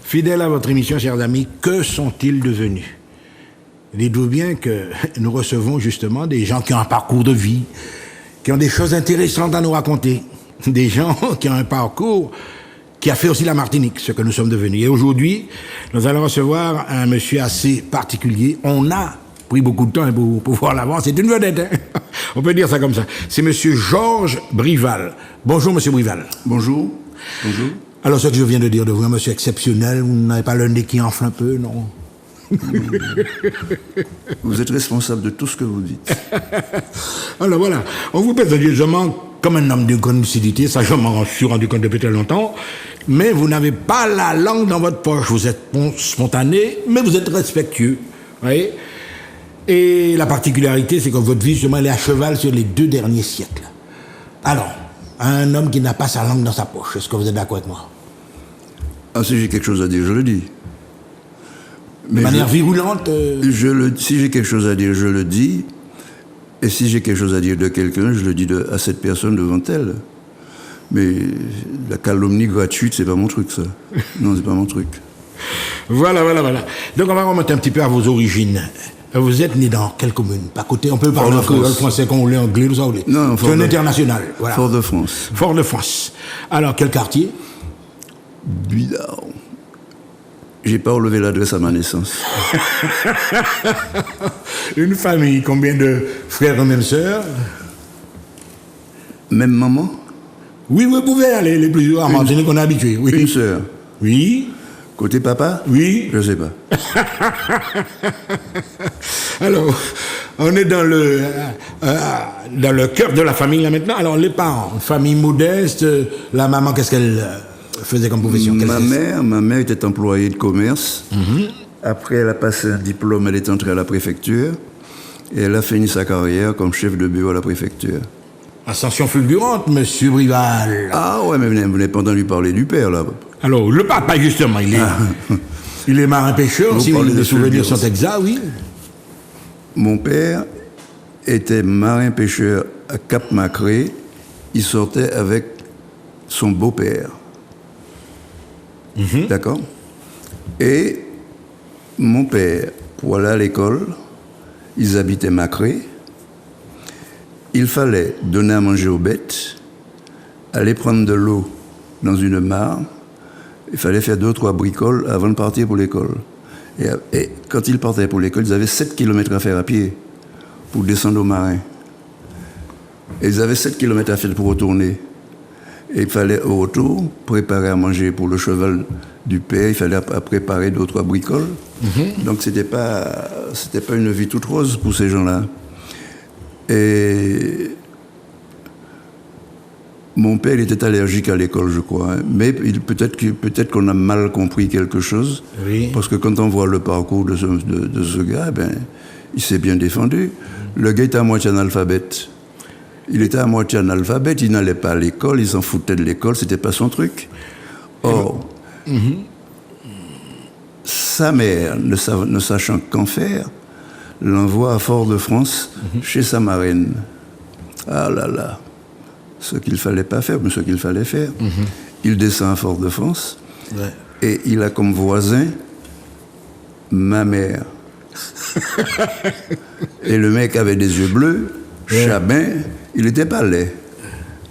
Fidèle à votre émission, chers amis, que sont-ils devenus? Dites-vous bien que nous recevons justement des gens qui ont un parcours de vie, qui ont des choses intéressantes à nous raconter, des gens qui ont un parcours qui a fait aussi la Martinique, ce que nous sommes devenus. Et aujourd'hui, nous allons recevoir un monsieur assez particulier. On a pris beaucoup de temps pour pouvoir l'avoir. C'est une vedette, hein? On peut dire ça comme ça. C'est monsieur Georges Brival. Bonjour, monsieur Brival. Bonjour. Bonjour. Alors, ce que je viens de dire de vous, un monsieur exceptionnel, vous n'avez pas le nez qui enfle un peu, non? Vous êtes responsable de tout ce que vous dites. Alors voilà, on vous présente justement comme un homme de grande lucidité, ça je m'en suis rendu compte depuis très longtemps, mais vous n'avez pas la langue dans votre poche, vous êtes spontané, mais vous êtes respectueux, voyez. Et la particularité, c'est que votre vie, justement, elle est à cheval sur les 2 derniers siècles. Alors, un homme qui n'a pas sa langue dans sa poche, est-ce que vous êtes d'accord avec moi? Ah, si j'ai quelque chose à dire, je le dis. De manière virulente Si j'ai quelque chose à dire, je le dis. Et si j'ai quelque chose à dire de quelqu'un, je le dis à cette personne devant elle. Mais la calomnie gratuite, c'est pas mon truc, ça. Non, c'est pas mon truc. Voilà. Donc on va remonter un petit peu à vos origines. Vous êtes né dans quelle commune? Pas côté, on peut parler en français, congolais, anglais, tout ça. Non, c'est un international. Voilà. Fort-de-France. Fort-de-France. Alors, quel quartier? Buidard. J'ai pas relevé l'adresse à ma naissance. Une famille, combien de frères et même sœurs? Même maman? Oui, vous pouvez aller les plus à Martinique qu'on est habitué. Oui. Une sœur? Oui. Côté papa? Oui. Je sais pas. Alors, on est dans le cœur de la famille là maintenant. Alors, les parents, famille modeste, la maman, qu'est-ce qu'elle faisait comme profession? Ma mère était employée de commerce. Après, elle a passé un diplôme, elle est entrée à la préfecture. Et elle a fini sa carrière comme chef de bureau à la préfecture. Ascension fulgurante, monsieur Brival. Ah ouais, mais vous n'avez pas entendu parler du père, là. Alors, le papa, justement, il est marin-pêcheur, si les souvenirs sont exacts, oui. Mon père était marin-pêcheur à Cap-Macré. Il sortait avec son beau-père. D'accord? Et mon père, pour aller à l'école, ils habitaient Macré. Il fallait donner à manger aux bêtes, aller prendre de l'eau dans une mare. Il fallait faire 2 ou 3 bricoles avant de partir pour l'école. Et quand ils partaient pour l'école, ils avaient 7 km à faire à pied pour descendre au marin. Et ils avaient 7 km à faire pour retourner. Et il fallait au retour préparer à manger pour le cheval du père. Il fallait préparer 2 ou 3 bricoles. Donc c'était pas une vie toute rose pour ces gens-là. Et mon père, il était allergique à l'école, je crois. Hein. Mais peut-être qu'on a mal compris quelque chose. Oui. Parce que quand on voit le parcours de ce gars, il s'est bien défendu. Le gars était à moitié analphabète. Il était à moitié analphabète, il n'allait pas à l'école, il s'en foutait de l'école, c'était pas son truc. Or, sa mère, ne sachant qu'en faire, l'envoie à Fort-de-France chez sa marraine. Ah là là, ce qu'il fallait pas faire, mais ce qu'il fallait faire. Il descend à Fort-de-France et il a comme voisin ma mère. Et le mec avait des yeux bleus, Chabin, il n'était pas laid.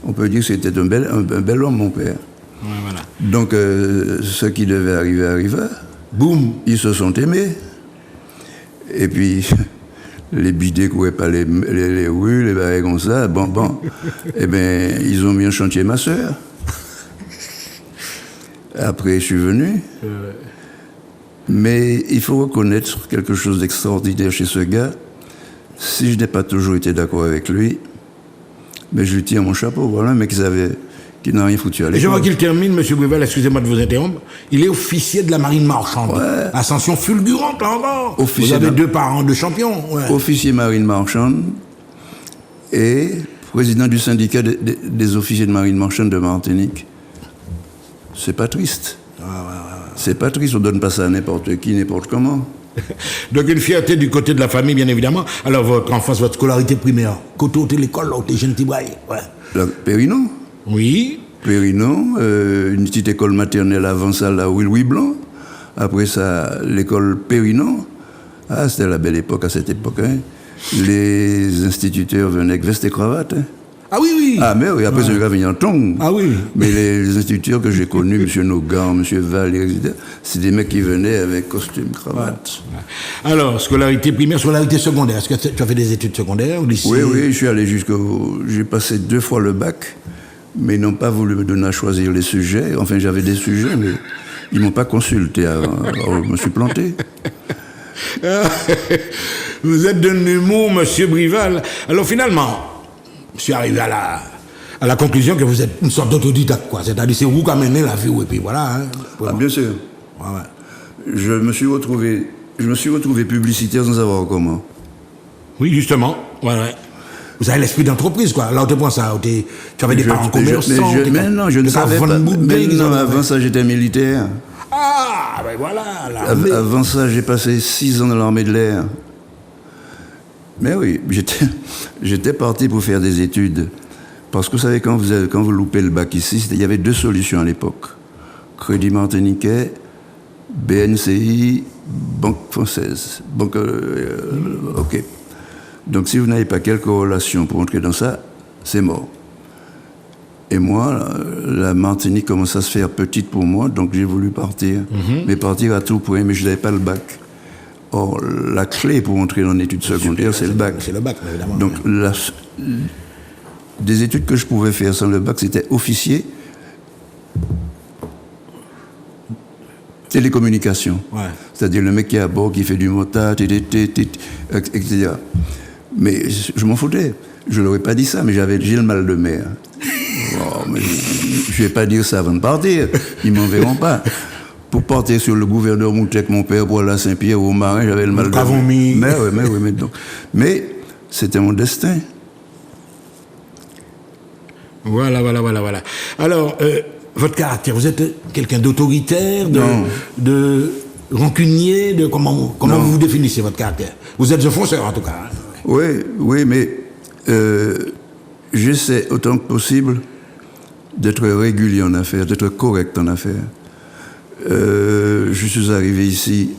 On peut dire que c'était un bel homme, mon père. Voilà. Donc, ce qui devait arriver arriva. Boum. Ils se sont aimés. Et puis, les bidets couraient pas les rues, les barils comme ça. Bon. Eh bien, ils ont mis en chantier ma sœur. Après, je suis venu. Mais il faut reconnaître quelque chose d'extraordinaire chez ce gars. Si je n'ai pas toujours été d'accord avec lui, mais je lui tire mon chapeau. Voilà un mec qui n'a rien foutu à l'école. Et je vois qu'il termine, M. Brival, excusez-moi de vous interrompre. Il est officier de la marine marchande. Ouais. Ascension fulgurante, là encore. Officier vous avez 2 parents de champions. Ouais. Officier marine marchande et président du syndicat des officiers de marine marchande de Martinique. C'est pas triste. C'est pas triste, on donne pas ça à n'importe qui, n'importe comment. Donc une fierté du côté de la famille, bien évidemment. Alors votre enfance, votre scolarité primaire, côté de l'école, là, où t'es jeune Tibraille. Ouais. Périnon. Oui. Périnon, une petite école maternelle avant ça, là, Louis Blanc. Après ça, l'école Périnon. Ah, c'était la belle époque à cette époque. Hein. Les instituteurs venaient avec veste et cravate. Hein. Ah oui, oui. Ah, mais oui, après, c'est le gars venu en tongs. Ah oui. Mais les instituteurs que j'ai connus, M. Nogan, M. Vallée, etc., c'est des mecs qui venaient avec costume, cravate. Ouais. Alors, scolarité primaire, scolarité secondaire. Est-ce que tu as fait des études secondaires au lycée? Oui, oui, je suis allé jusqu'au... J'ai passé 2 fois le bac, mais ils n'ont pas voulu me donner à choisir les sujets. Enfin, j'avais des sujets, mais ils ne m'ont pas consulté. Alors, je me suis planté. Vous êtes d'un humour, monsieur Brival. Alors, finalement... Je suis arrivé à la conclusion que vous êtes une sorte d'autodidacte, quoi. C'est-à-dire, c'est vous qui amenez la vie, et puis voilà. Hein. Ah, bien sûr. Ouais, ouais. Je me suis retrouvé publicitaire sans savoir comment. Oui, justement. Ouais, ouais. Vous avez l'esprit d'entreprise, quoi. Là, on te prend ça. Tu avais des parents commerçants. Mais non, je ne savais pas. Mais non, avant ça, j'étais militaire. Ah, ben voilà. Avant ça, j'ai passé 6 ans dans l'armée de l'air. Mais oui, j'étais parti pour faire des études. Parce que vous savez, quand vous loupez le bac ici, il y avait 2 solutions à l'époque. Crédit Martiniquais, BNCI, Banque Française. OK. Donc si vous n'avez pas quelque relation pour entrer dans ça, c'est mort. Et moi, la Martinique commence à se faire petite pour moi, donc j'ai voulu partir. Mais partir à tout point, mais je n'avais pas le bac. Or, la clé pour entrer en études secondaires, c'est le bac. C'est le bac, évidemment. Donc, des études que je pouvais faire sans le bac, c'était officier, télécommunication. Ouais. C'est-à-dire le mec qui est à bord, qui fait du motard, etc. Mais je m'en foutais. Je ne leur ai pas dit ça, mais j'ai le mal de mer. Oh, mais je ne vais pas dire ça avant de partir. Ils ne m'en verront pas. Pour partir sur le gouverneur Moutek, mon père, pour aller à Saint-Pierre, au Marin, j'avais le mal de mer. Mais c'était mon destin. Voilà. Alors, votre caractère, vous êtes quelqu'un d'autoritaire, de rancunier, comment vous vous définissez votre caractère? Vous êtes un fonceur, en tout cas. Hein. Oui, mais j'essaie autant que possible d'être régulier en affaires, d'être correct en affaires. Je suis arrivé ici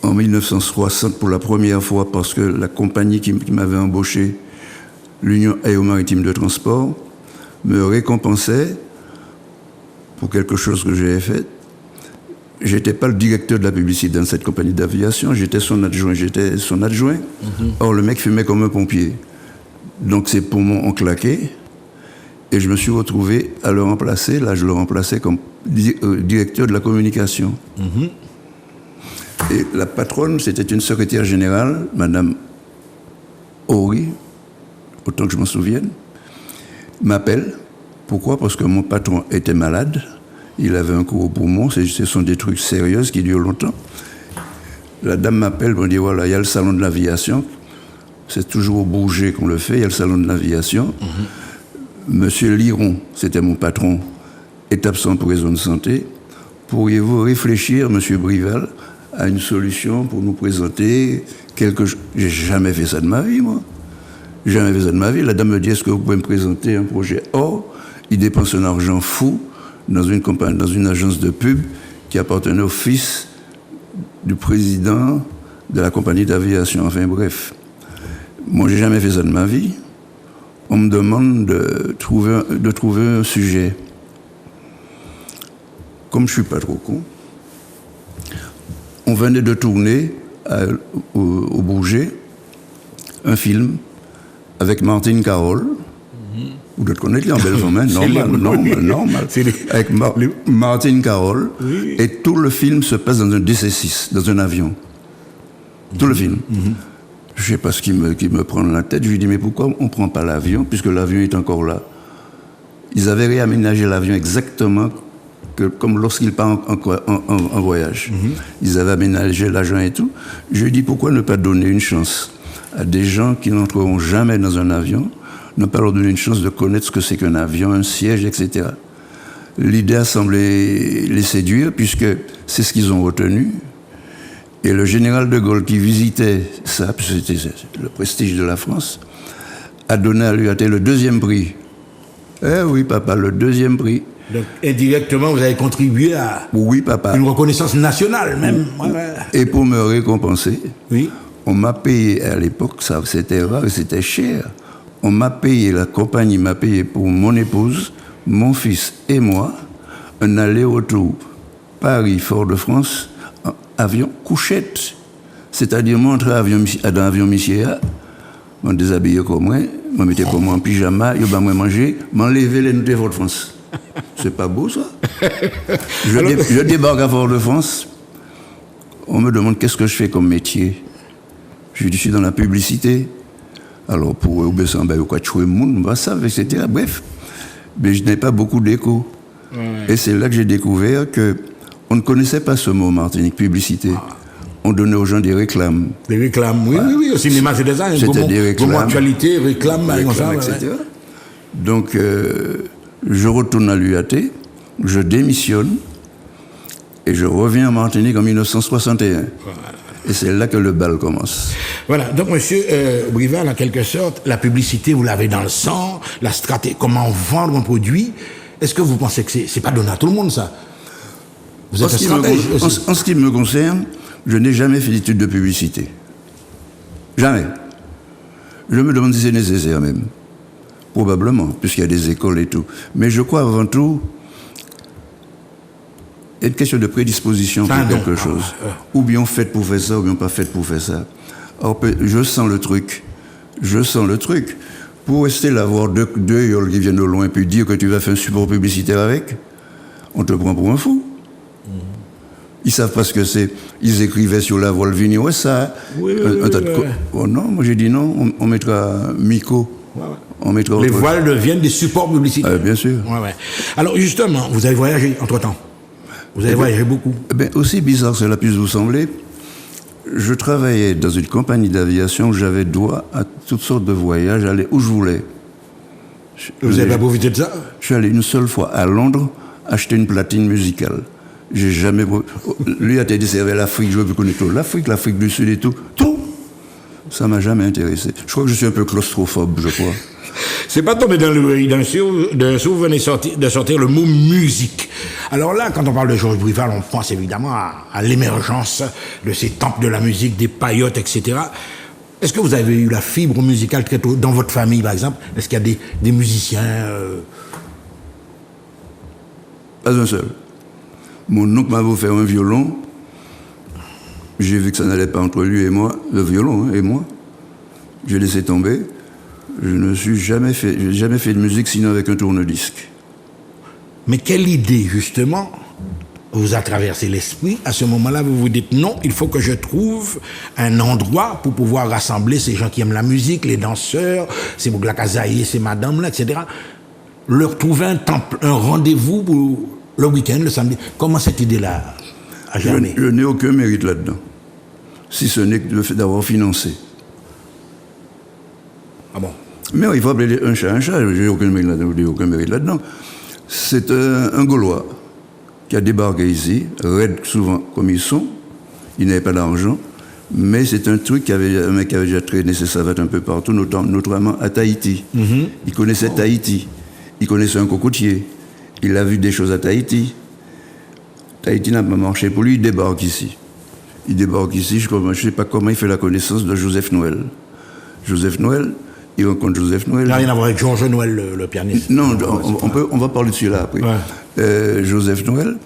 en 1960 pour la première fois parce que la compagnie qui m'avait embauché, l'Union aéromaritime de transport, me récompensait pour quelque chose que j'avais fait. Je n'étais pas le directeur de la publicité dans cette compagnie d'aviation, j'étais son adjoint. Or, le mec fumait comme un pompier. Donc, ses poumons ont claqué. Et je me suis retrouvé à le remplacer. Là, je le remplaçais comme directeur de la communication. Et la patronne, c'était une secrétaire générale, Madame Horry, autant que je m'en souvienne, m'appelle. Pourquoi? Parce que mon patron était malade. Il avait un coup au poumon. Ce sont des trucs sérieux qui durent longtemps. La dame m'appelle pour me dire, voilà, il y a le salon de l'aviation. C'est toujours au Bourget qu'on le fait. Il y a le salon de l'aviation. Monsieur Liron, c'était mon patron, est absent pour raison de santé. Pourriez-vous réfléchir, Monsieur Brival, à une solution pour nous présenter quelque chose? J'ai jamais fait ça de ma vie, moi. Jamais fait ça de ma vie. La dame me dit, est-ce que vous pouvez me présenter un projet? Or, il dépense un argent fou dans une agence de pub qui appartenait au fils du président de la compagnie d'aviation. Enfin bref. Moi, j'ai jamais fait ça de ma vie. On me demande de trouver un sujet. Comme je ne suis pas trop con, on venait de tourner au Bourget un film avec Martine Carole. Vous devez connaître en belle femme, normal. Avec Martine Carole. Oui. Et tout le film se passe dans un DC-6, dans un avion. Tout le film. Je ne sais pas ce qui me prend dans la tête. Je lui dis, mais pourquoi on ne prend pas l'avion, puisque l'avion est encore là? Ils avaient réaménagé l'avion exactement comme lorsqu'ils partent en voyage. Ils avaient aménagé l'agent et tout. Je lui dis, pourquoi ne pas donner une chance à des gens qui n'entreront jamais dans un avion, ne pas leur donner une chance de connaître ce que c'est qu'un avion, un siège, etc. L'idée a semblé les séduire, puisque c'est ce qu'ils ont retenu. Et le général de Gaulle qui visitait ça, puisque c'était le prestige de la France, a donné à lui le 2e prix. Eh oui, papa, le 2e prix. Donc, indirectement, vous avez contribué à Oui, papa. une reconnaissance nationale, même. Ouais. Et pour me récompenser, Oui. on m'a payé, à l'époque, ça c'était rare et c'était cher. On m'a payé, la compagnie m'a payé pour mon épouse, mon fils et moi, un aller-retour Paris-Fort-de-France, avion couchette. C'est-à-dire, moi, entrer dans l'avion Michia, je déshabillé comme moi, je mettais comme moi en pyjama, je vais manger, m'enlever les notes de Fort-de-France. C'est pas beau, ça? Je débarque à Fort-de-France, on me demande qu'est-ce que je fais comme métier. Je suis dans la publicité. Alors, pour eux, ça va quoi tuer le monde, etc. Bref, mais je n'ai pas beaucoup d'écho. Et c'est là que j'ai découvert qu'on ne connaissait pas ce mot Martinique, publicité. On donnait aux gens des réclames. Des réclames, oui. Au cinéma, c'est ça. C'était des réclames. Comme actualité, réclames, etc. Ouais. Donc, je retourne à l'UAT, je démissionne, et je reviens en Martinique en 1961. Voilà. Et c'est là que le bal commence. Voilà, donc monsieur Brival, en quelque sorte, la publicité, vous l'avez dans le sang, la stratégie, comment vendre un produit. Est-ce que vous pensez que c'est pas donné à tout le monde, ça? Vous êtes un stratège aussi. En ce qui me concerne, je n'ai jamais fait d'études de publicité. Jamais. Je me demande si c'est nécessaire même. Probablement, puisqu'il y a des écoles et tout. Mais je crois avant tout, il y a une question de prédisposition pour quelque chose. Ou bien fait pour faire ça, ou bien pas fait pour faire ça. Alors, je sens le truc. Pour rester là, voir deux yoles qui viennent au loin, puis dire que tu vas faire un support publicitaire avec, on te prend pour un fou. Ils savent pas ce que c'est. Ils écrivaient sur la voile Vini, ouais, ça. Oui, Oh non, moi j'ai dit non, on mettra Miko. Ouais. On mettra les voiles deviennent des supports publicitaires. Bien sûr. Ouais. Alors justement, vous avez voyagé entre-temps. Vous avez voyagé beaucoup. Aussi bizarre que cela puisse vous sembler, je travaillais dans une compagnie d'aviation où j'avais droit à toutes sortes de voyages, aller où je voulais. Vous n'avez pas profité de ça? Je suis allé une seule fois à Londres acheter une platine musicale. J'ai jamais... Lui a été servi à l'Afrique, je veux plus connaître l'Afrique du Sud et tout. Tout! Ça m'a jamais intéressé. Je crois que je suis un peu claustrophobe, je crois. C'est pas tombé dans l'oreille d'un sourd, vous venez de sortir le mot musique. Alors là, quand on parle de Georges Brival, on pense évidemment à l'émergence de ces temples de la musique, des paillotes, etc. Est-ce que vous avez eu la fibre musicale très tôt dans votre famille, par exemple? Est-ce qu'il y a des musiciens Pas un seul. Mon oncle m'a offert un violon. J'ai vu que ça n'allait pas entre lui et moi, le violon et moi. J'ai laissé tomber. Je n'ai jamais fait de musique sinon avec un tourne-disque. Mais quelle idée, justement, vous a traversé l'esprit? À ce moment-là, vous vous dites non, il faut que je trouve un endroit pour pouvoir rassembler ces gens qui aiment la musique, les danseurs, ces Bouglakazaï, ces madames-là, etc. Leur trouver un temple, un rendez-vous pour le week-end, le samedi. Comment cette idée-là a germé? Je n'ai aucun mérite là-dedans, si ce n'est que le fait d'avoir financé. Ah bon? Mais il faut appeler un chat, je n'ai aucun mérite là-dedans. C'est un Gaulois qui a débarqué ici, raide souvent comme ils sont. Il n'avait pas d'argent, mais c'est un truc un mec qui avait déjà traîné ses savates un peu partout, notamment à Tahiti. Mm-hmm. Il connaissait Tahiti, il connaissait un cocotier, il a vu des choses à Tahiti. Tahiti n'a pas marché pour lui, il débarque ici. Je ne sais pas comment il fait la connaissance de Joseph Noël. Il rencontre Joseph Noël. Il n'a rien à voir avec Georges Noël, le pianiste. Non, on va parler de celui-là après. Ouais. Joseph Noël,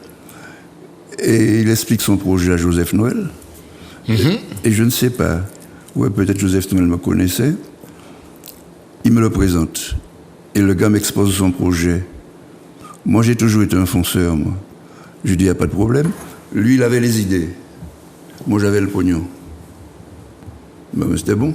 et il explique son projet à Joseph Noël. Mm-hmm. Et je ne sais pas, peut-être Joseph Noël me connaissait. Il me le présente. Et le gars m'expose son projet. Moi, j'ai toujours été un fonceur, moi. Je dis, il n'y a pas de problème. Lui, il avait les idées. Moi, j'avais le pognon. C'était bon.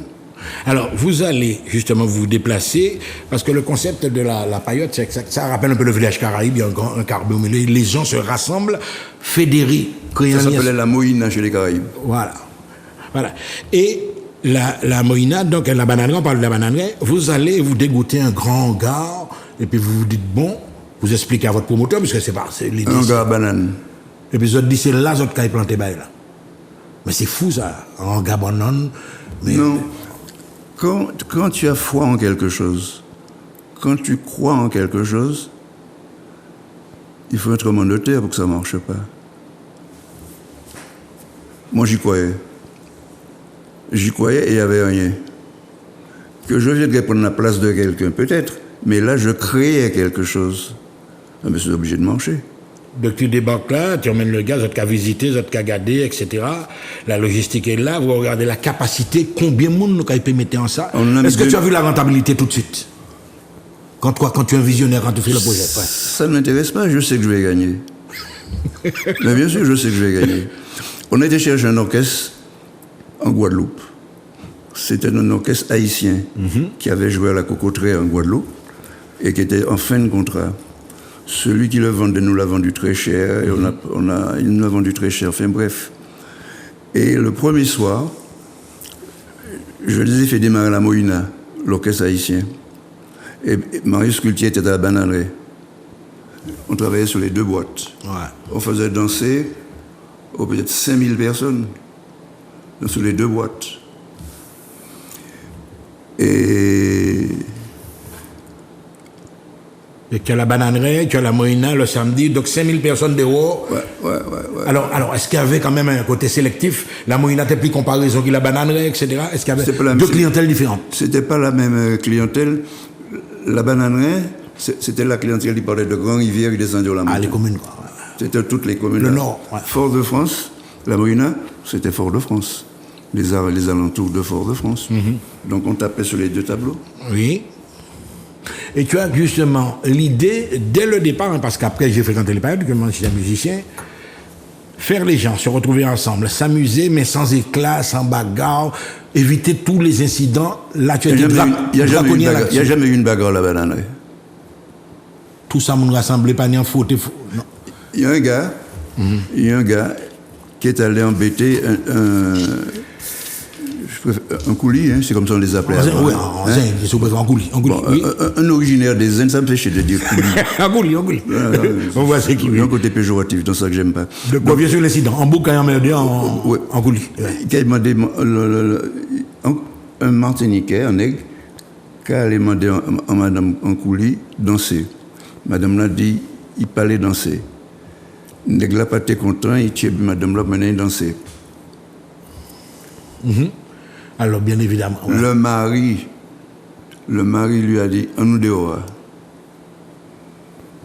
Alors, vous allez justement vous déplacer, parce que le concept de la paillote, c'est que ça rappelle un peu le village caraïbe, il y a un carbe, les gens se rassemblent, fédérés, créant... Ça s'appelait la Moïna chez les Caraïbes. Voilà. Et la Moïna, donc la bananerie, on parle de la bananerie, vous allez vous dégoûter un grand hangar, et puis vous vous dites, bon, vous expliquez à votre promoteur, parce que c'est l'idée. Un hangar banane. Et puis vous dites, c'est là, vous avez planté là. Mais c'est fou, ça, un hangar banane. Mais... Non. Quand tu as foi en quelque chose, quand tu crois en quelque chose, il faut un tremblement de terre pour que ça ne marche pas. Moi, j'y croyais. J'y croyais et il n'y avait rien. Que je viendrais prendre la place de quelqu'un, peut-être, mais là, je créais quelque chose. Ah, mais c'est obligé de marcher. Donc tu débarques là, tu emmènes le gars, vous êtes qu'à visiter, vous êtes qu'à garder, etc. La logistique est là, vous regardez la capacité, combien de monde nous peut mettre en ça. Est-ce que tu as vu la rentabilité tout de suite? Quand tu es un visionnaire, quand tu fais le projet? Ouais. Ça ne m'intéresse pas, je sais que je vais gagner. Mais bien sûr, je sais que je vais gagner. On a été chercher un orchestre en Guadeloupe. C'était un orchestre haïtien qui avait joué à la Cocoterie en Guadeloupe et qui était en fin de contrat. Celui qui le vendait nous l'a vendu très cher, et il nous l'a vendu très cher, enfin bref. Et le premier soir, je les ai fait démarrer à la Moïna, l'orchestre haïtien. Et Marius Cultier était à la bananerie. On travaillait sur les 2 boîtes. Ouais. On faisait danser peut-être 5000 personnes sur les 2 boîtes. Et tu as la bananerie, tu as la Moïna le samedi, donc 5000 personnes dehors. Ouais. Alors est-ce qu'il y avait quand même un côté sélectif? La Moïna n'était plus comparaison que la bananerie, etc. Est-ce qu'il y avait deux clientèles différentes? C'était pas la même clientèle. La bananerie, c'était la clientèle qui parlait de Grand-Rivière, qui descendait au la montagne. Ah, les communes, quoi. Ouais. C'était toutes les communes. Le Nord, ouais. Fort-de-France, la Moïna, c'était Fort-de-France. Les alentours de Fort-de-France. Donc on tapait sur les 2 tableaux. Oui. Et tu as justement l'idée, dès le départ, hein, parce qu'après j'ai fréquenté les périodes, que moi je suis un musicien, faire les gens se retrouver ensemble, s'amuser, mais sans éclat, sans bagarre, éviter tous les incidents. Là, tu as dit il n'y a jamais eu une bagarre à la bananerie. Tout ça, nous rassemblait pas ni en faute. Il y a un gars qui est allé embêter un coulis, hein, c'est comme ça on les appelait. Oui, un coulis. Un originaire des Indes, ça me fait chier de dire coulis. Un coulis. On voit c'est qui. Il y a un côté péjoratif, dans ça que j'aime pas. De quoi vient sur l'incident? En bouc, en merde, en coulis. Il a demandé un Martiniquais, un nègre, qui a demandé à madame en coulis danser. Madame l'a dit, il parlait danser. Le nègre n'a pas été content, il tient madame l'a mené danser. Alors, bien évidemment. Ouais. Le mari lui a dit, on nous dehors.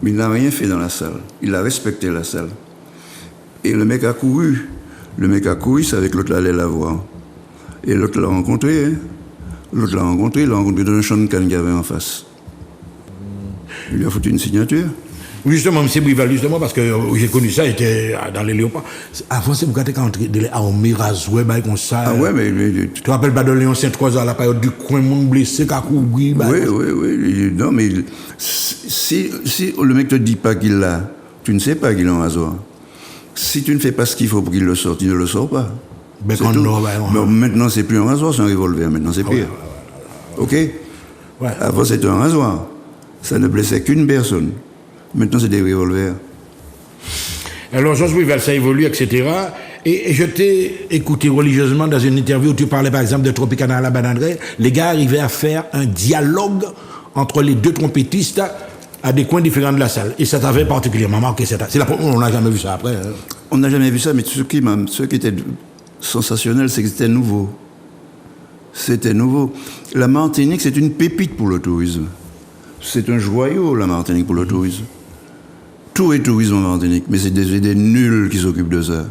Mais il n'a rien fait dans la salle. Il a respecté la salle. Et le mec a couru. Il savait que l'autre allait la voir. Et l'autre l'a rencontré. Hein. Il l'a rencontré dans un champ de canne qu'il y avait en face. Il lui a foutu une signature. Justement, M. Brival, justement, parce que j'ai connu ça, j'étais dans les Léopards. Avant, c'est vous quand entrer à Mirazoué, comme ça. Ah ouais, mais. Tu te rappelles pas de Léon Saint-Trois à la période du coin, monde blessé, qui a couru. Oui. Non, mais si le mec te dit pas qu'il l'a, tu ne sais pas qu'il a un rasoir. Si tu ne fais pas ce qu'il faut pour qu'il le sorte, il ne le sort pas. Mais maintenant, c'est plus un rasoir, c'est un revolver. Maintenant, c'est pire. OK? Ouais. Avant, c'était un rasoir. Ça ne blessait qu'une personne. Maintenant, c'est des revolvers. Alors, Georges Brival, ça évolue, etc. Et je t'ai écouté religieusement dans une interview où tu parlais, par exemple, de Tropicana à la bananerie. Les gars arrivaient à faire un dialogue entre les 2 trompettistes à des coins différents de la salle. Et ça t'avait particulièrement marqué. C'est la première fois, on n'a jamais vu ça après. On n'a jamais vu ça, mais ce qui était sensationnel, c'est que c'était nouveau. C'était nouveau. La Martinique, c'est une pépite pour le tourisme. C'est un joyau, la Martinique, pour le tourisme. Tout est tourisme en Martinique, mais c'est des nuls qui s'occupent de ça.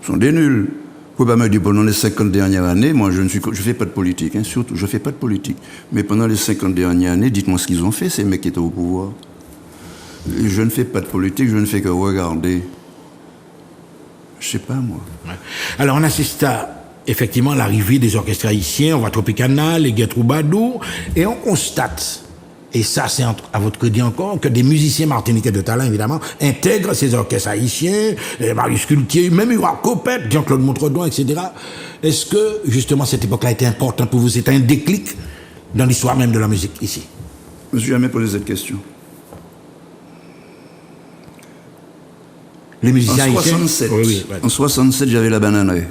Ce sont des nuls. Vous ne pouvez pas me dire, pendant les 50 dernières années, moi, je ne fais pas de politique, hein, surtout, je ne fais pas de politique. Mais pendant les 50 dernières années, dites-moi ce qu'ils ont fait, ces mecs qui étaient au pouvoir. Je ne fais pas de politique, je ne fais que regarder. Je ne sais pas, moi. Ouais. Alors, on assiste à, effectivement, l'arrivée des orchestres haïtiens, on voit Tropicana, les Guet-Troubadour, et on constate, et ça c'est à votre crédit encore, que des musiciens martiniquais de talent, évidemment, intègrent ces orchestres haïtiens, Marius Cultier, même Hubert Copette, Jean-Claude Montredon, etc. Est-ce que, justement, cette époque-là a été importante pour vous? C'était un déclic dans l'histoire même de la musique, ici? Je ne me suis jamais posé cette question. Les musiciens haïtiens? En 67, j'avais la bananerie.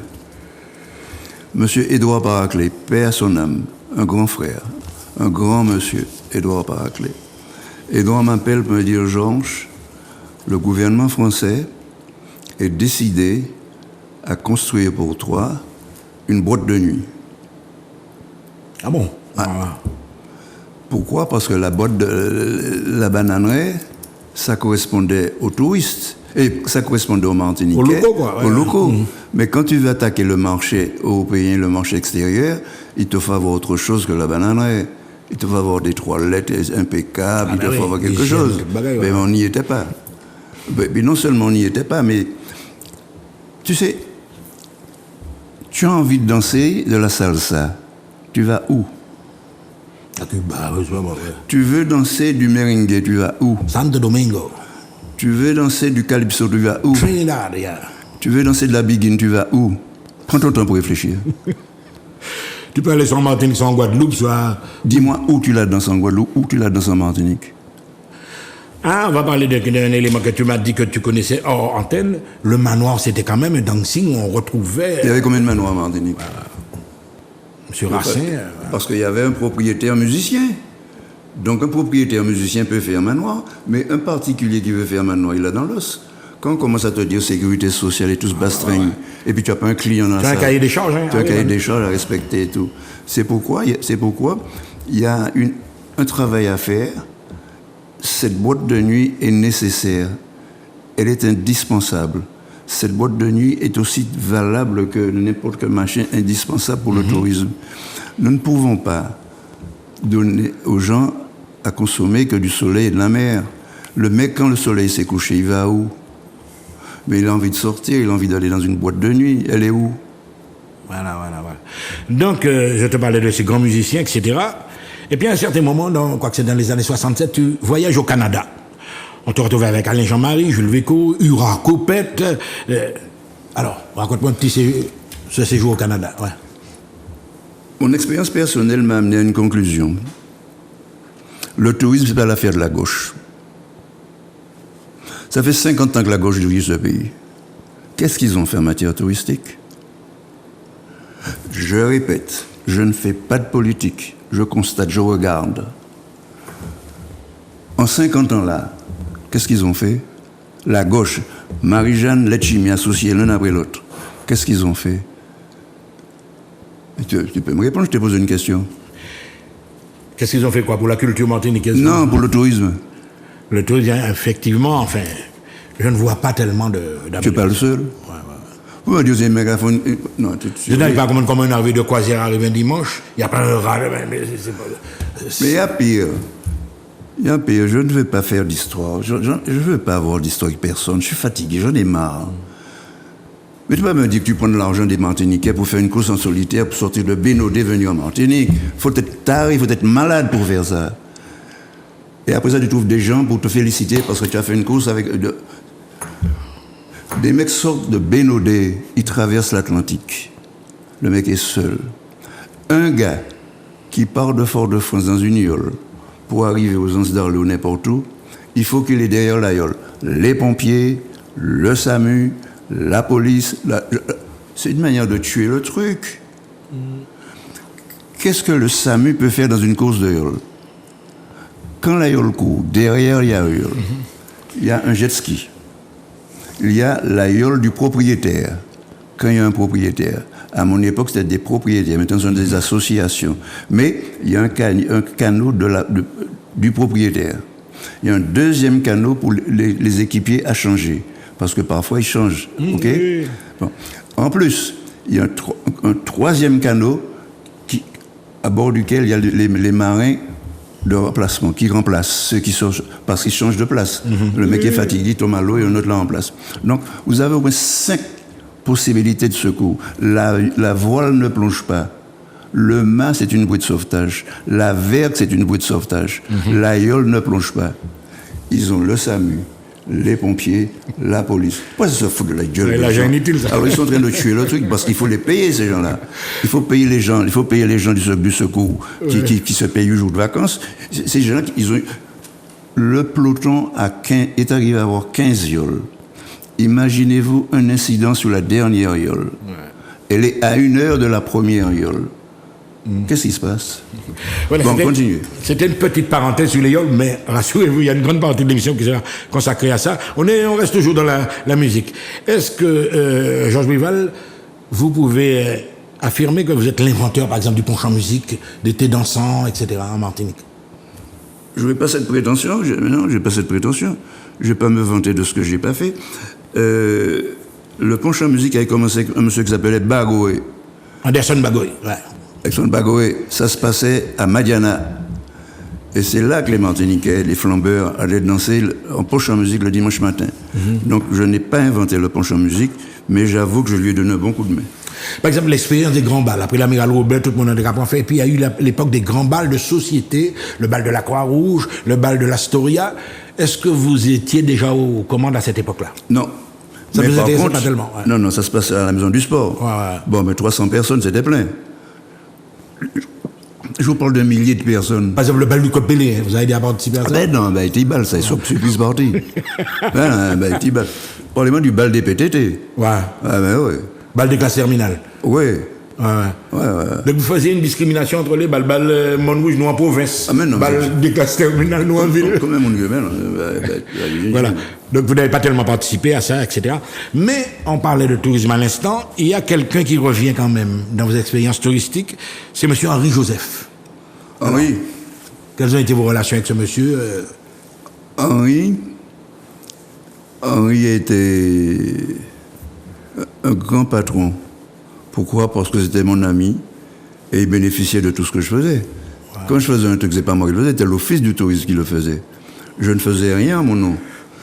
Monsieur Édouard Paraclet, paix à son âme, un grand frère, un grand monsieur, Édouard Paraclet. Édouard m'appelle pour me dire, Georges, le gouvernement français est décidé à construire pour toi une boîte de nuit. Ah bon? Pourquoi? Parce que la boîte de la bananerie, ça correspondait aux touristes. Et ça correspondait aux Martiniquais. Aux locaux, quoi. Ouais. Aux locaux. Mais quand tu veux attaquer le marché européen, le marché extérieur, il te faut avoir autre chose que la bananerie. Il te faut avoir des toilettes impeccables, il te faut avoir quelque chose. Mais on n'y était pas. Mais non seulement on n'y était pas, mais tu sais, tu as envie de danser de la salsa. Tu vas où? À Cuba, ouais. Tu veux danser du merengue, tu vas où? Santo Domingo. Tu veux danser du calypso, tu vas où? Trinidad, yeah. Tu veux danser de la biguine, tu vas où? Prends ton temps pour réfléchir. Tu peux aller sur Martinique, sur Guadeloupe, soit... Dis-moi où tu la danses en Guadeloupe, où tu la danses en Martinique. Ah, on va parler d'un élément que tu m'as dit que tu connaissais hors antenne. Le manoir, c'était quand même un dancing où on retrouvait... Il y avait combien de manoirs en Martinique? Monsieur Racine... Parce qu'il y avait un propriétaire musicien. Donc un propriétaire musicien peut faire manoir, mais un particulier qui veut faire manoir, il a dans l'os. Quand on commence à te dire sécurité sociale et tout se bastreigne, et puis tu n'as pas un client dans ça. Tu as un cahier des charges, hein? Tu as un cahier des charges à respecter et tout. C'est pourquoi il y a un travail à faire. Cette boîte de nuit est nécessaire. Elle est indispensable. Cette boîte de nuit est aussi valable que n'importe quel machin indispensable pour le tourisme. Nous ne pouvons pas donner aux gens à consommer que du soleil et de la mer. Le mec, quand le soleil s'est couché, il va où? Mais il a envie de sortir, il a envie d'aller dans une boîte de nuit. Elle est où? Voilà. Donc, je te parlais de ces grands musiciens, etc. Et puis, à un certain moment, je crois que c'est dans les années 67, tu voyages au Canada. On te retrouve avec Alain Jean-Marie, Jules Véco, Hura Copette. Alors, raconte-moi un petit ce séjour au Canada. Ouais. Mon expérience personnelle m'a amené à une conclusion. Le tourisme, c'est pas l'affaire de la gauche. Ça fait 50 ans que la gauche dirige ce pays. Qu'est-ce qu'ils ont fait en matière touristique? Je répète, je ne fais pas de politique. Je constate, je regarde. En 50 ans là, qu'est-ce qu'ils ont fait? La gauche, Marie-Jeanne Letchimi, associés l'un après l'autre. Qu'est-ce qu'ils ont fait? Tu peux me répondre, je t'ai posé une question. Qu'est-ce qu'ils ont fait quoi? Pour la culture martiniquaise? Non, pour le tourisme. Le tourisme, effectivement, enfin, je ne vois pas tellement d'abonnés. Tu n'es pas le seul. Vous me dites, mégaphone. Non, je n'arrive pas comme un navire de croisière arrive un dimanche, il n'y a pas un rat, mais c'est pas... Mais il y a pire. Je ne veux pas faire d'histoire. Je ne veux pas avoir d'histoire avec personne. Je suis fatigué, j'en ai marre. Mais tu vas me dire que tu prends de l'argent des Martiniquais pour faire une course en solitaire, pour sortir de Bénodet venir en Martinique. Il faut être taré, il faut être malade pour faire ça. Et après ça, tu trouves des gens pour te féliciter parce que tu as fait une course avec... Des mecs sortent de Bénodet, ils traversent l'Atlantique. Le mec est seul. Un gars qui part de Fort-de-France dans une yole pour arriver aux Anses d'Arleux ou n'importe où, il faut qu'il ait derrière la yole les pompiers, le SAMU, la police. C'est une manière de tuer le truc. Qu'est-ce que le SAMU peut faire dans une course de yole? Quand la yole court, derrière il y a un yole. Il y a un jet ski. Il y a la yole du propriétaire. Quand il y a un propriétaire, à mon époque c'était des propriétaires, maintenant ce sont des associations. Mais il y a un canot du propriétaire. Il y a un deuxième canot pour les équipiers à changer. Parce que parfois ils changent. Okay? Bon. En plus, il y a un troisième canot à bord duquel il y a les marins de remplacement qui remplacent ceux qui sont parce qu'ils changent de place. Le mec est fatigué, il tombe à l'eau et un autre la remplace. Donc vous avez au moins 5 possibilités de secours. La voile ne plonge pas. Le mât, c'est une bouée de sauvetage. La vergue, c'est une bouée de sauvetage. La yole ne plonge pas. Ils ont le SAMU, les pompiers, la police. Pourquoi ça se fout de la gueule des gens? Inutile, ça. Alors ils sont en train de tuer le truc parce qu'il faut les payer, ces gens-là. Il faut payer les gens du secours qui se payent 8 jours de vacances. Ces gens-là, ils ont... Le peloton est arrivé à avoir 15 yoles. Imaginez-vous un incident sur la dernière yole. Elle est à 1 heure de la première yole. Qu'est-ce qui se passe? Voilà, Bon, continuez. C'était une petite parenthèse sur les yogs, mais rassurez-vous, il y a une grande partie de l'émission qui sera consacrée à ça. On reste toujours dans la musique. Est-ce que, Georges Brival, vous pouvez affirmer que vous êtes l'inventeur, par exemple, du punch en musique, des thés dansants, etc., en Martinique? Je n'ai pas cette prétention. Non, je n'ai pas cette prétention. Je ne vais pas me vanter de ce que je n'ai pas fait. Le punch en musique a commencé avec un monsieur qui s'appelait Bagoé. Anderson Bagoé, ouais. Anderson Bagoé, ça se passait à Madiana. Et c'est là que les Martiniquais, les flambeurs, allaient danser en punch en musique le dimanche matin. Donc je n'ai pas inventé le punch en musique, mais j'avoue que je lui ai donné un bon coup de main. Par exemple, l'expérience des grands balles. Après l'amiral Robert, tout le monde en a fait. Et puis il y a eu l'époque des grands balles de société, le bal de la Croix-Rouge, le bal de l'Astoria. Est-ce que vous étiez déjà aux commandes à cette époque-là? Non. Ça mais vous par intéressait contre, pas tellement, ouais. Non, ça se passait à la maison du sport. Ouais. Bon, mais 300 personnes, c'était plein. Je vous parle de milliers de personnes. Par exemple, le bal du Copélé, vous avez déjà participé à ça? Ben non, ben Tibal, ça, ils sont plus partis. Ben Tibal. Parlez-moi du bal des PTT. Ouais. Ah ben oui. Bal des classes terminales. Oui. Ouais. Donc vous faisiez une discrimination entre les balles Montrouge, nous en province. Ah, mais non. Balles des classes terminales, nous en ville. Comme mon Dieu, Voilà. Donc vous n'avez pas tellement participé à ça, etc. Mais on parlait de tourisme à l'instant. Il y a quelqu'un qui revient quand même dans vos expériences touristiques. C'est monsieur Henri Joseph. Henri. Quelles ont été vos relations avec ce monsieur? Henri était un grand patron. Pourquoi? Parce que c'était mon ami et il bénéficiait de tout ce que je faisais. Wow. Quand je faisais un truc, c'est pas moi qui le faisais, c'était l'office du tourisme qui le faisait. Je ne faisais rien à mon nom.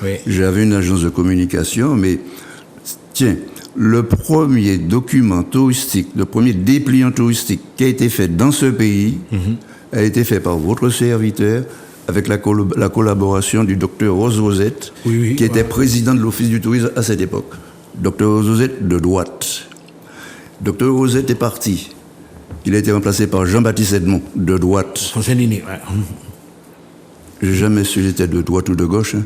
Oui. J'avais une agence de communication, mais tiens, le premier document touristique, le premier dépliant touristique qui a été fait dans ce pays a été fait par votre serviteur avec la collaboration du docteur Rose Rosette, qui était président de l'office du tourisme à cette époque. Docteur Rose Rosette de droite. Docteur Rosette est parti. Il a été remplacé par Jean-Baptiste Edmond, de droite. J'ai jamais su si j'étais de droite ou de gauche. Hein.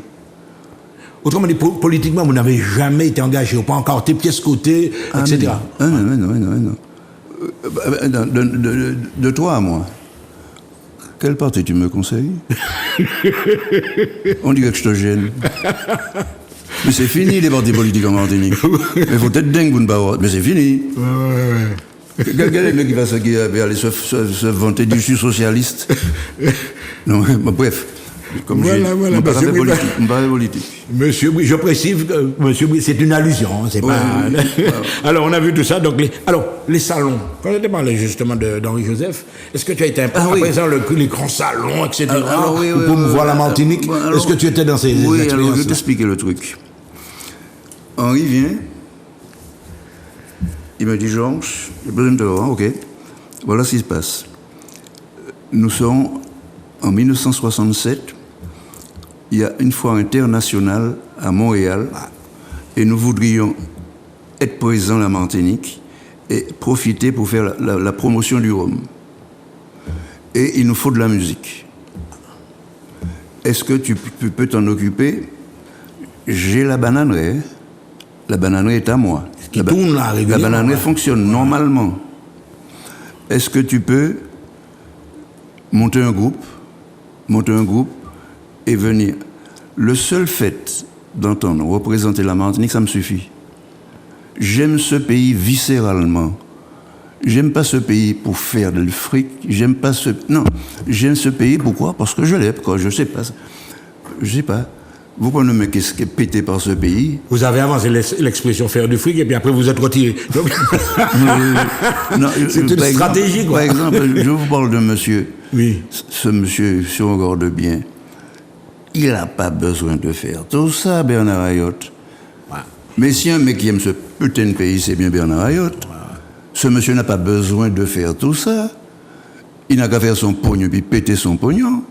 Autrement dit, politiquement, vous n'avez jamais été engagé, pas encore été pièce-côté, etc. Non. De toi à moi, quel parti tu me conseilles? On dirait que je te gêne. Mais c'est fini les partis politiques en Martinique. Il faut être dingue pour ne pas avoir. Mais c'est fini. Quel est le mec qui va aller se vanter du suis socialiste? Non, bref. Comme voilà, on parle politique. Monsieur, je précise que monsieur, c'est une allusion, c'est pas. Alors on a vu tout ça. Donc les salons. Quand on était parlé justement d'Henri Joseph, est-ce que tu as été impliqué présent les grands salons, etc. pour promouvoir la Martinique? Est-ce que tu étais dans ces expériences? Alors je vais t'expliquer le truc. Henri vient, il me dit Georges, j'ai besoin de te voir, ok. Voilà ce qui se passe. Nous sommes en 1967, il y a une foire internationale à Montréal et nous voudrions être présents à la Martinique et profiter pour faire la promotion du rhum. Et il nous faut de la musique. Est-ce que tu peux t'en occuper? J'ai la bananerie. La bananerie est à moi. La bananerie fonctionne normalement. Est-ce que tu peux monter un groupe et venir? Le seul fait d'entendre représenter la Martinique, ça me suffit. J'aime ce pays viscéralement. J'aime pas ce pays pour faire du fric. Non, j'aime ce pays, pourquoi? Parce que je l'aime, quoi. Je sais pas. Vous prenez un mec qui est pété par ce pays. Vous avez avancé l'expression faire du fric et puis après vous êtes retiré. Donc... c'est une stratégie, quoi. Par exemple, je vous parle d'un monsieur. Oui. Ce monsieur, si on regarde bien, il n'a pas besoin de faire tout ça, Bernard Ayotte. Ouais. Mais si un mec qui aime ce putain de pays, c'est bien Bernard Ayotte. Ouais. Ce monsieur n'a pas besoin de faire tout ça. Il n'a qu'à faire son pognon puis péter son pognon.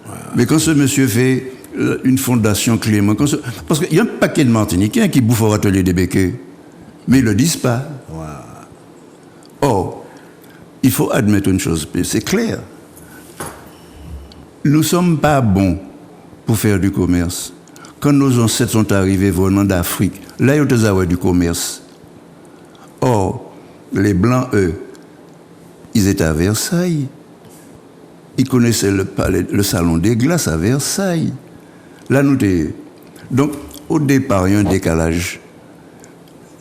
Ouais. Mais quand ce monsieur fait une fondation Clément, parce qu'il y a un paquet de Martiniquais qui bouffent au atelier des Béquets, mais ils ne le disent pas. Ouais. Or, il faut admettre une chose, c'est clair. Nous ne sommes pas bons pour faire du commerce. Quand nos ancêtres sont arrivés vraiment d'Afrique, là, ils ont du commerce. Or, les Blancs, eux, Ils étaient à Versailles. Ils connaissaient le salon des glaces à Versailles. Là, donc, au départ, il y a un décalage.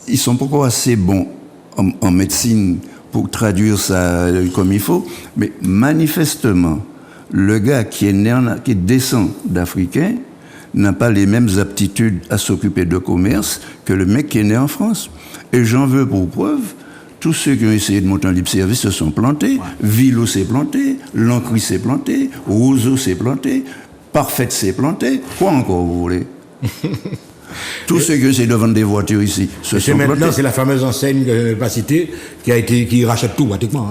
Ils sont pas encore assez bons en médecine pour traduire ça comme il faut, mais manifestement, le gars qui descend d'Africains n'a pas les mêmes aptitudes à s'occuper de commerce que le mec qui est né en France. Et j'en veux pour preuve, tous ceux qui ont essayé de monter un libre service se sont plantés. Villot s'est planté, Lancry s'est planté, Rousseau s'est planté, Parfaite s'est planté. Quoi encore vous voulez? Tous ceux qui essaient de vendre des voitures ici se sont plantés. Maintenant, c'est la fameuse enseigne que je n'ai pas citée qui rachète tout pratiquement.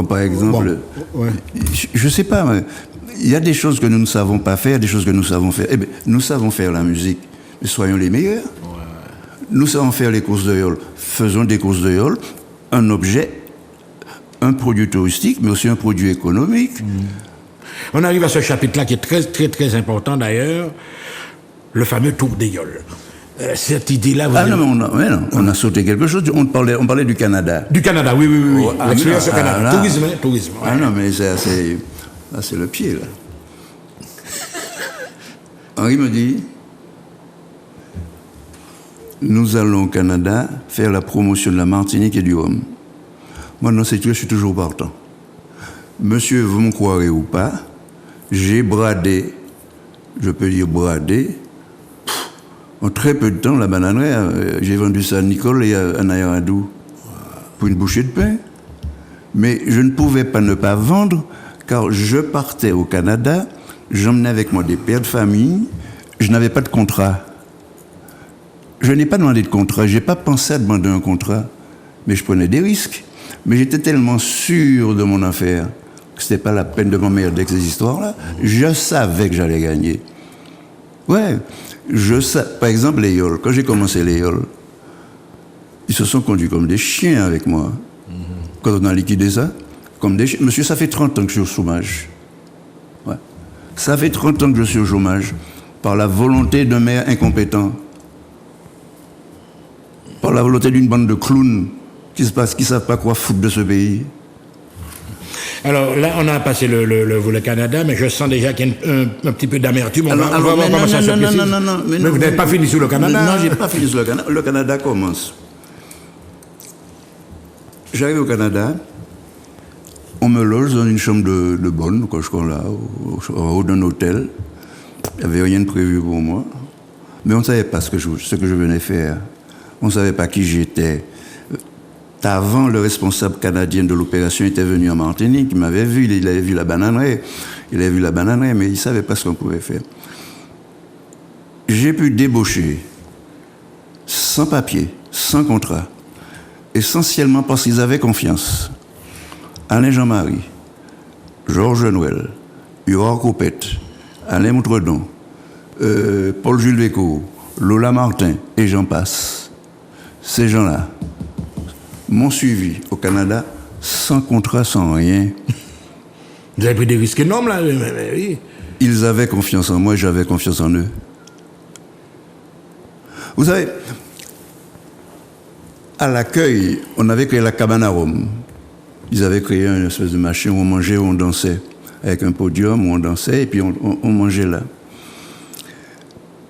Par exemple, je ne sais pas, il y a des choses que nous ne savons pas faire, des choses que nous savons faire. Eh bien, nous savons faire la musique, mais soyons les meilleurs. Nous savons faire les courses de yole, faisons des courses de yole, un objet, un produit touristique, mais aussi un produit économique. On arrive à ce chapitre-là qui est très, très, très important d'ailleurs, le fameux tour des yoles. Cette idée-là... On a sauté quelque chose. On parlait du Canada. Du Canada, oui. L'expérience au Canada. Tourisme. Ah non, mais c'est le pied, là. Henri me dit, nous allons au Canada faire la promotion de la Martinique et du Rhum. Moi, non, je suis toujours partant. Monsieur, vous me croirez ou pas, j'ai bradé, je peux dire bradé, en très peu de temps, la bananerie, j'ai vendu ça à Nicole et à Nayaradou pour une bouchée de pain. Mais je ne pouvais pas ne pas vendre, car je partais au Canada, j'emmenais avec moi des pères de famille, je n'avais pas de contrat. Je n'ai pas demandé de contrat, je n'ai pas pensé à demander un contrat, mais je prenais des risques. Mais j'étais tellement sûr de mon affaire que ce n'était pas la peine de m'emmerder avec ces histoires-là. Je savais que j'allais gagner. Ouais, par exemple, les yoles. Quand j'ai commencé les yoles, ils se sont conduits comme des chiens avec moi. Quand on a liquidé ça, comme des chiens. Monsieur, ça fait 30 ans que je suis au chômage. Ouais. Ça fait 30 ans que je suis au chômage. Par la volonté d'un maire incompétent. Par la volonté d'une bande de clowns qui ne savent pas quoi foutre de ce pays. Alors là, on a passé le Canada, mais je sens déjà qu'il y a un petit peu d'amertume. On va voir comment ça se précise. Mais vous n'avez pas fini sur le Canada? Non, je n'ai pas fini sur le Canada. Le Canada commence. J'arrive au Canada, on me loge dans une chambre de bonne, quand je crois là, en haut d'un hôtel. Il n'y avait rien de prévu pour moi. Mais on ne savait pas ce que je venais faire. On ne savait pas qui j'étais. Avant, le responsable canadien de l'opération était venu en Martinique, il m'avait vu, il avait vu la bananerie, mais il ne savait pas ce qu'on pouvait faire. J'ai pu débaucher, sans papier, sans contrat, essentiellement parce qu'ils avaient confiance. Alain Jean-Marie, Georges Noël, Hurard Copette, Alain Moutredon, Paul-Jules Véco, Lola Martin, et j'en passe. Ces gens-là m'ont suivi au Canada sans contrat, sans rien. Vous avez pris des risques énormes, là, oui. Ils avaient confiance en moi et j'avais confiance en eux. Vous savez, à l'accueil, on avait créé la cabane à Rome. Ils avaient créé une espèce de machine où on mangeait, où on dansait, avec un podium où on dansait et puis on mangeait là.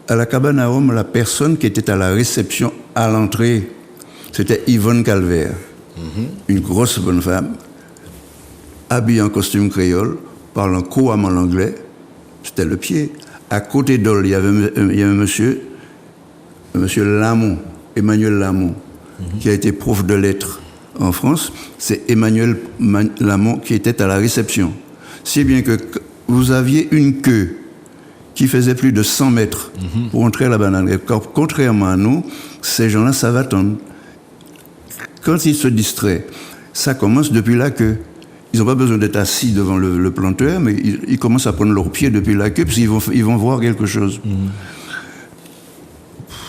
À la cabane à Rome, la personne qui était à la réception à l'entrée, c'était Yvonne Calvaire, une grosse bonne femme, habillée en costume créole, parlant couramment l'anglais, c'était le pied. À côté d'elle, il y avait un monsieur Lamont, Emmanuel Lamont, qui a été prof de lettres en France. C'est Emmanuel Lamont qui était à la réception. Si bien que vous aviez une queue qui faisait plus de 100 mètres pour entrer à la bananerie. Contrairement à nous, ces gens-là savent attendre. Quand ils se distraient, ça commence depuis la queue. Ils n'ont pas besoin d'être assis devant le planteur, mais ils commencent à prendre leurs pieds depuis la queue, parce qu'ils vont voir quelque chose.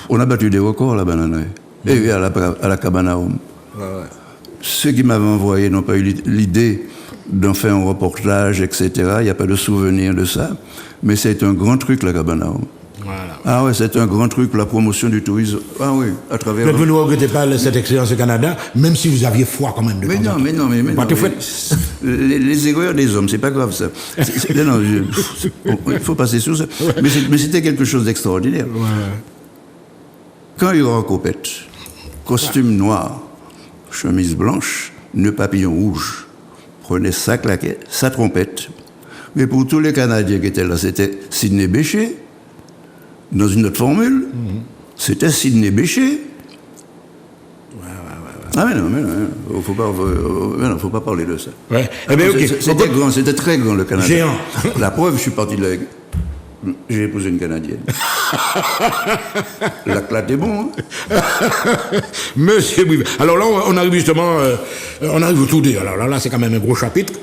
On a battu des records à la bananerie, et à la cabane à Rome. Ceux qui m'avaient envoyé n'ont pas eu l'idée d'en faire un reportage, etc. Il n'y a pas de souvenir de ça, mais c'est un grand truc, la cabane à Rome. Voilà. Ah ouais, c'est un grand truc, la promotion du tourisme. Ah oui, à travers... Vous ne regrettez pas cette expérience au Canada, même si vous aviez foi quand même de Mais temps en non, temps. mais non, mais Pas non. tout fait. Les erreurs des hommes, c'est pas grave ça. Non, il faut passer sur ça. Mais c'était quelque chose d'extraordinaire. Ouais. Quand il y aura copette, costume noir, chemise blanche, nœud papillon rouge, prenez sa claquette, sa trompette. Mais pour tous les Canadiens qui étaient là, c'était Sidney Bechet. Dans une autre formule, c'était Sidney Bechet. Ah mais non, faut pas parler de ça. Ouais. Eh bien, ok. C'était grand, c'était très grand le Canada. Géant. La preuve, je suis parti de là. J'ai épousé une Canadienne. La claque est bon. Hein? Monsieur Bouvet. Alors là, on arrive justement, on arrive au tout des. Alors là, c'est quand même un gros chapitre.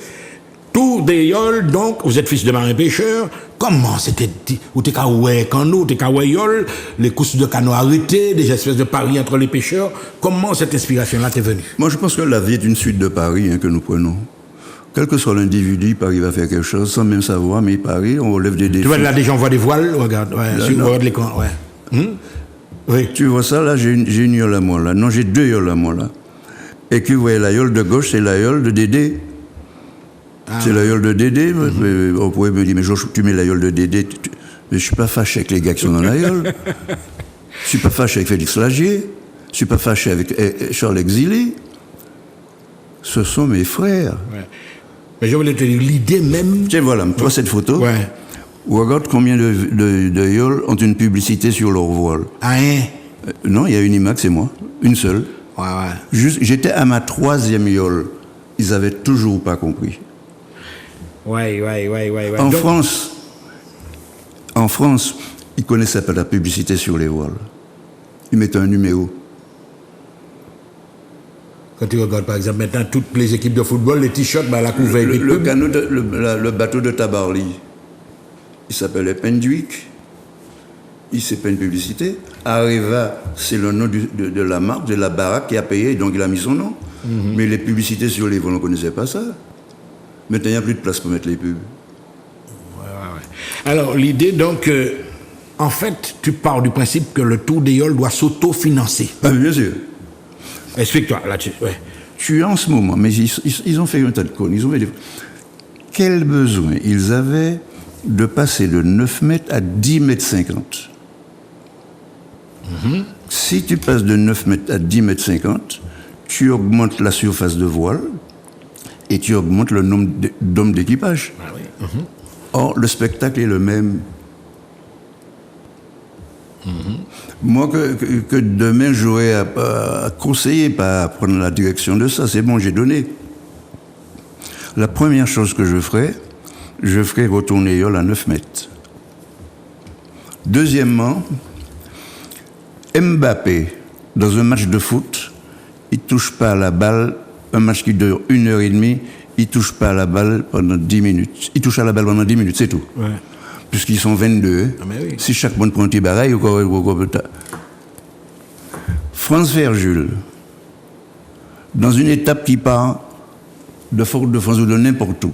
Tour des Yoles, donc, vous êtes fils de marin pêcheur. Comment c'était dit? Ou t'es qu'à ouais canot, t'es qu'à ouais yole, les courses de canot arrêtées, des espèces de paris entre les pêcheurs. Comment cette inspiration-là t'est venue? Moi, je pense que la vie est une suite de paris que nous prenons. Quel que soit l'individu, il parie va faire quelque chose sans même savoir, mais il parie, on relève des défis. Tu vois, là, des gens voient des voiles, regarde, ouais, Là, sur non. regarde les camps, ouais. Oui. Tu vois ça, là, j'ai une yole à moi, là. Non, j'ai deux yoles à moi, là. Et puis, vous voyez, la yole de gauche, c'est la yole de Dédé. C'est la yole de Dédé. On pourrait me dire, mais Georges, tu mets la yole de Dédé. Mais je suis pas fâché avec les gars qui sont dans la yole. Je suis pas fâché avec Félix Lagier. Je suis pas fâché avec Charles Exilé. Ce sont mes frères. Ouais. Mais je voulais te dire, l'idée même. Tiens, voilà, tu vois cette photo. Ouais. Regarde combien de yoles ont une publicité sur leur voile. Ah, hein? Non, il y a une IMAX, c'est moi. Une seule. Ouais, ouais. J'étais à ma 3e yole. Ils avaient toujours pas compris. Ouais. En Donc, France, ils connaissaient pas la publicité sur les voiles. Ils mettaient un numéro. quand tu regardes, par exemple, maintenant, toutes les équipes de football, les t-shirts, bah, la couverture. Le bateau de Tabarly, il s'appelait Pendwick. C'est pas une publicité. Areva, c'est le nom de la marque, de la baraque qui a payé, donc il a mis son nom. Mais les publicités sur les voiles, on ne connaissait pas ça. Maintenant, il n'y a plus de place pour mettre les pubs. Ouais. Alors, l'idée, donc, en fait, tu pars du principe que le Tour des Yoles doit s'autofinancer. Ah, bien sûr. Explique-toi là-dessus. Ouais. Tu en ce moment, mais ils ont fait un tas de connes. Ils ont fait quel besoin ils avaient de passer de 9 mètres à 10 mètres 50. Si tu passes de 9 mètres à 10 mètres 50, tu augmentes la surface de voile et tu augmentes le nombre d'hommes d'équipage. Ah oui. Or, le spectacle est le même. Moi, que demain j'aurais à conseiller, pas à prendre la direction de ça, c'est bon, j'ai donné. La première chose que je ferai retourner Yole à 9 mètres. Deuxièmement, Mbappé, dans un match de foot, il ne touche pas à la balle, un match qui dure 1h30, il ne touche pas à la balle pendant 10 minutes. Il touche à la balle pendant 10 minutes, c'est tout. Ouais. Puisqu'ils sont 22. Ah, mais oui. Si chaque monde prend un petit baril, France Verjules, dans une étape qui part de Fort-de-France ou de n'importe où,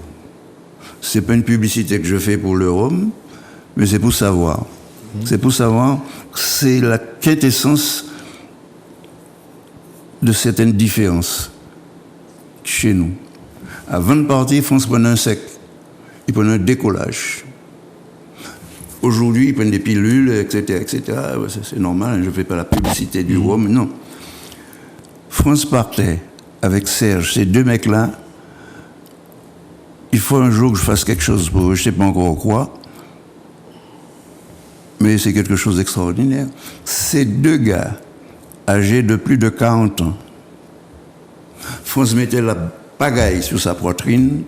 c'est pas une publicité que je fais pour le Rhum, mais c'est pour savoir. C'est pour savoir, c'est la quintessence de certaines différences chez nous. Avant de partir, France prenait un sec, il prenait un décollage. Aujourd'hui, ils prennent des pilules, etc., etc. C'est normal, je ne fais pas la publicité du Rhum, non. France partait avec Serge, ces deux mecs-là. Il faut un jour que je fasse quelque chose pour eux, je ne sais pas encore quoi. Mais c'est quelque chose d'extraordinaire. Ces deux gars, âgés de plus de 40 ans, France mettait la pagaille sur sa poitrine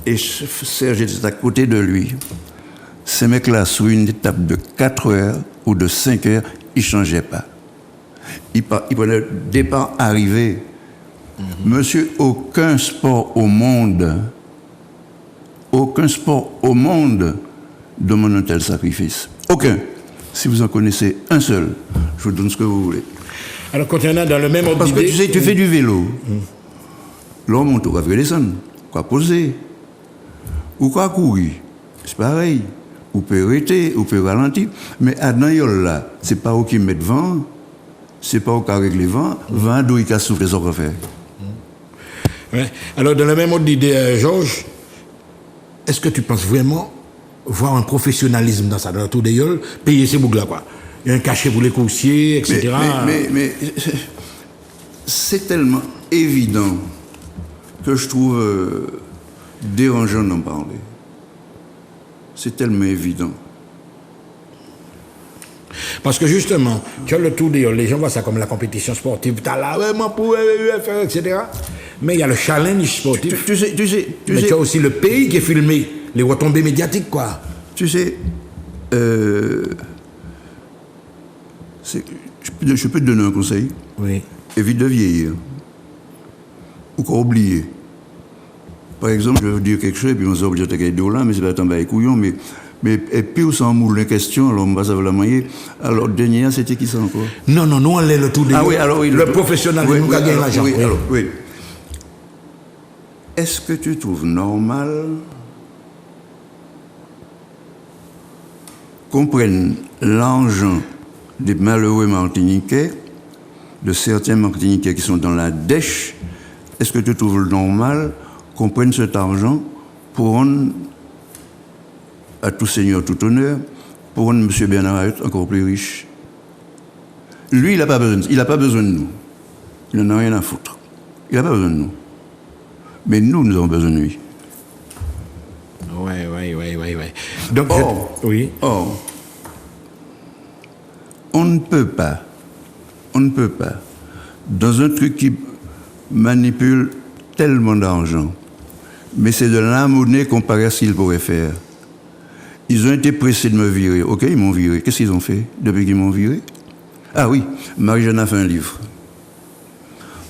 et Serge était à côté de lui. Ces mecs-là, sur une étape de 4 heures ou de 5 heures, ils ne changeaient pas. Ils prenaient le départ, arrivée. Monsieur, aucun sport au monde demande un tel sacrifice. Aucun. Si vous en connaissez un seul, je vous donne ce que vous voulez. Alors, continuons dans le même ordre Parce que d'idée. tu sais, tu fais du vélo. L'homme monte, on va descendre. Quoi poser. Ou quoi courir. C'est pareil. ou peut arrêter, ou peut ralentir. Mais à dans là, c'est pas eux qui mettent vent, c'est pas eux qui règlent vent, vent d'où ils soufflent ce qu'on fait. Ouais. Alors, dans le même ordre d'idée, Georges, est-ce que tu penses vraiment voir un professionnalisme dans ça, dans le tour des yoles, payer ces boucles-là, quoi? Il y a un cachet pour les coursiers, etc. Mais c'est tellement évident que je trouve dérangeant d'en parler. C'est tellement évident. Parce que justement, tu as le tour des yoles, les gens voient ça comme la compétition sportive, tu as là, vraiment pour faire, etc. Mais il y a le challenge sportif. Tu sais, tu as aussi le pays qui est filmé, les retombées médiatiques, quoi. Tu sais, je peux te donner un conseil. Oui. Évite de vieillir. Ou qu'on oublie. Par exemple, je vais vous dire quelque chose, et puis on s'est obligé de te dire là, mais c'est pas tant bas couillon, mais et puis on s'en moule les questions, alors on va savoir la moyen. Alors, dernier, c'était qui ça encore? Non, nous on l'est le tour des yoles. Ah oui, alors oui. Le professionnalisme, nous gagnons l'argent. Oui, alors, oui. Est-ce que tu trouves normal qu'on prenne l'argent des malheureux Martiniquais, de certains Martiniquais qui sont dans la dèche? Est-ce que tu trouves normal qu'on prenne cet argent pour rendre à tout seigneur, tout honneur, pour rendre M. Bernard Arrête encore plus riche? Lui, il n'a pas besoin de nous. Il n'en a rien à foutre. Il n'a pas besoin de nous. Mais nous avons besoin de lui. Oui. Donc, oui. Or, on ne peut pas, dans un truc qui manipule tellement d'argent, mais c'est de la monnaie comparé à ce qu'ils pourraient faire. Ils ont été pressés de me virer. OK, ils m'ont viré. Qu'est-ce qu'ils ont fait depuis qu'ils m'ont viré? Ah oui, Marie-Jeanne a fait un livre.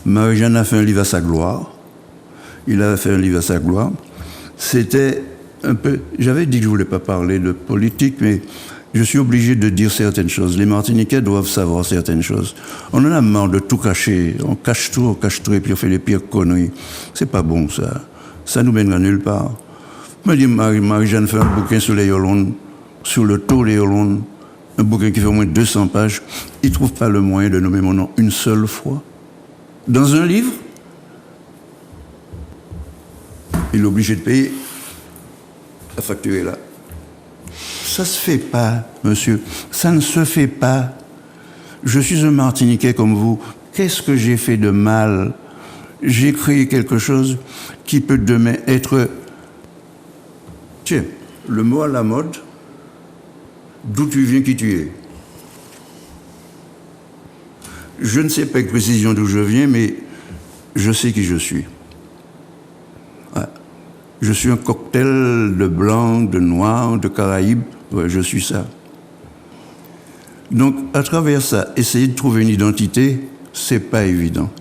Marie-Jeanne a fait un livre à sa gloire. Il a fait un livre à sa gloire. C'était un peu... J'avais dit que je ne voulais pas parler de politique, mais je suis obligé de dire certaines choses. Les Martiniquais doivent savoir certaines choses. On en a marre de tout cacher. On cache tout, et puis on fait les pires conneries. C'est pas bon, ça. Ça nous mènera nulle part. Je dis, Marie-Jeanne fait un bouquin sur les Yolondes, sur le taux des Yolondes, un bouquin qui fait au moins 200 pages. Il ne trouve pas le moyen de nommer mon nom une seule fois. Dans un livre, il est obligé de payer la facture est là. Ça ne se fait pas, monsieur. Ça ne se fait pas. Je suis un Martiniquais comme vous. Qu'est-ce que j'ai fait de mal? J'ai créé quelque chose qui peut demain être... Tiens, le mot à la mode, d'où tu viens, qui tu es. Je ne sais pas avec précision d'où je viens, mais je sais qui je suis. Ouais. Je suis un cocktail de blanc, de noir, de Caraïbes. Ouais, je suis ça. Donc, à travers ça, essayer de trouver une identité, c'est pas évident.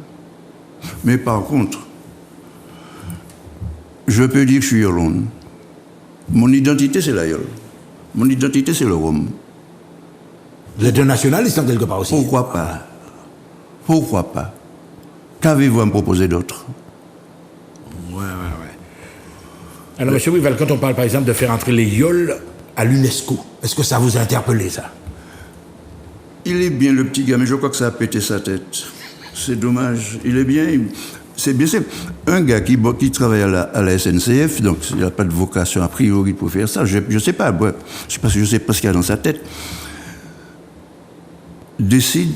Mais par contre, je peux dire que je suis Yolande. Mon identité, c'est la Yole. Mon identité, c'est le Rhum. Vous êtes un nationaliste en quelque part aussi. Pourquoi pas? Pourquoi pas? Qu'avez-vous à me proposer d'autre? Ouais. Alors, M. Wival, quand on parle par exemple de faire entrer les Yoles à l'UNESCO, est-ce que ça vous a interpellé, ça? Il est bien, le petit gars, mais je crois que ça a pété sa tête. C'est dommage. Il est bien. C'est bien simple. Un gars qui travaille à la SNCF, donc il n'a pas de vocation a priori pour faire ça, je ne sais pas. Je ne sais pas ce qu'il y a dans sa tête. Décide,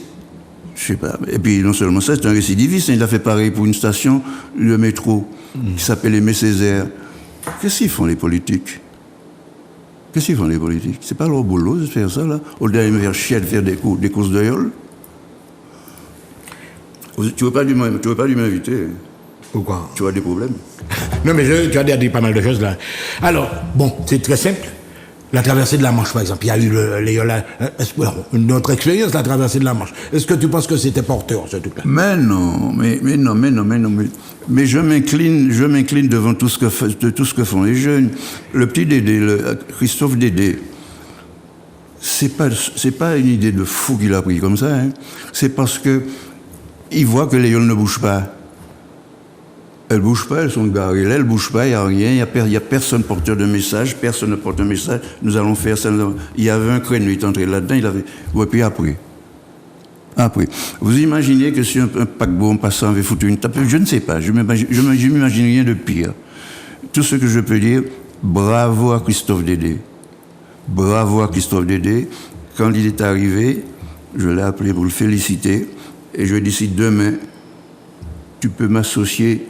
je ne sais pas. Et puis non seulement ça, c'est un récidiviste. Il a fait pareil pour une station, le métro, qui s'appelle Aimé Césaire. Qu'est-ce qu'ils font les politiques? C'est pas leur boulot de faire ça, là. Au lieu de faire chier de faire des courses de Yole. Tu veux pas lui m'inviter? Pourquoi? Tu as des problèmes? Non, mais tu as dit pas mal de choses là. Alors, bon, c'est très simple. La traversée de la Manche, par exemple, il y a eu une autre expérience, la traversée de la Manche. Est-ce que tu penses que c'était porteur, ce truc-là? Mais non. Mais je m'incline devant tout ce que font les jeunes. Le petit Dédé, Christophe Dédé, c'est pas une idée de fou qu'il a pris comme ça. Hein. C'est parce que il voit que les Yoles ne bougent pas. Elles ne bougent pas, elles sont garées là, elles ne bougent pas, il n'y a rien, il n'y a personne porteur de message, personne ne porte un message, nous allons faire ça. Il y avait un créneau, il est entré là-dedans, il avait... Ouais, puis après, vous imaginez que si un paquebot en passant avait foutu une tape, je ne sais pas, je ne m'imagine rien de pire. Tout ce que je peux dire, bravo à Christophe Dédé. Bravo à Christophe Dédé. Quand il est arrivé, je l'ai appelé pour le féliciter, et je lui ai dit, si demain, tu peux m'associer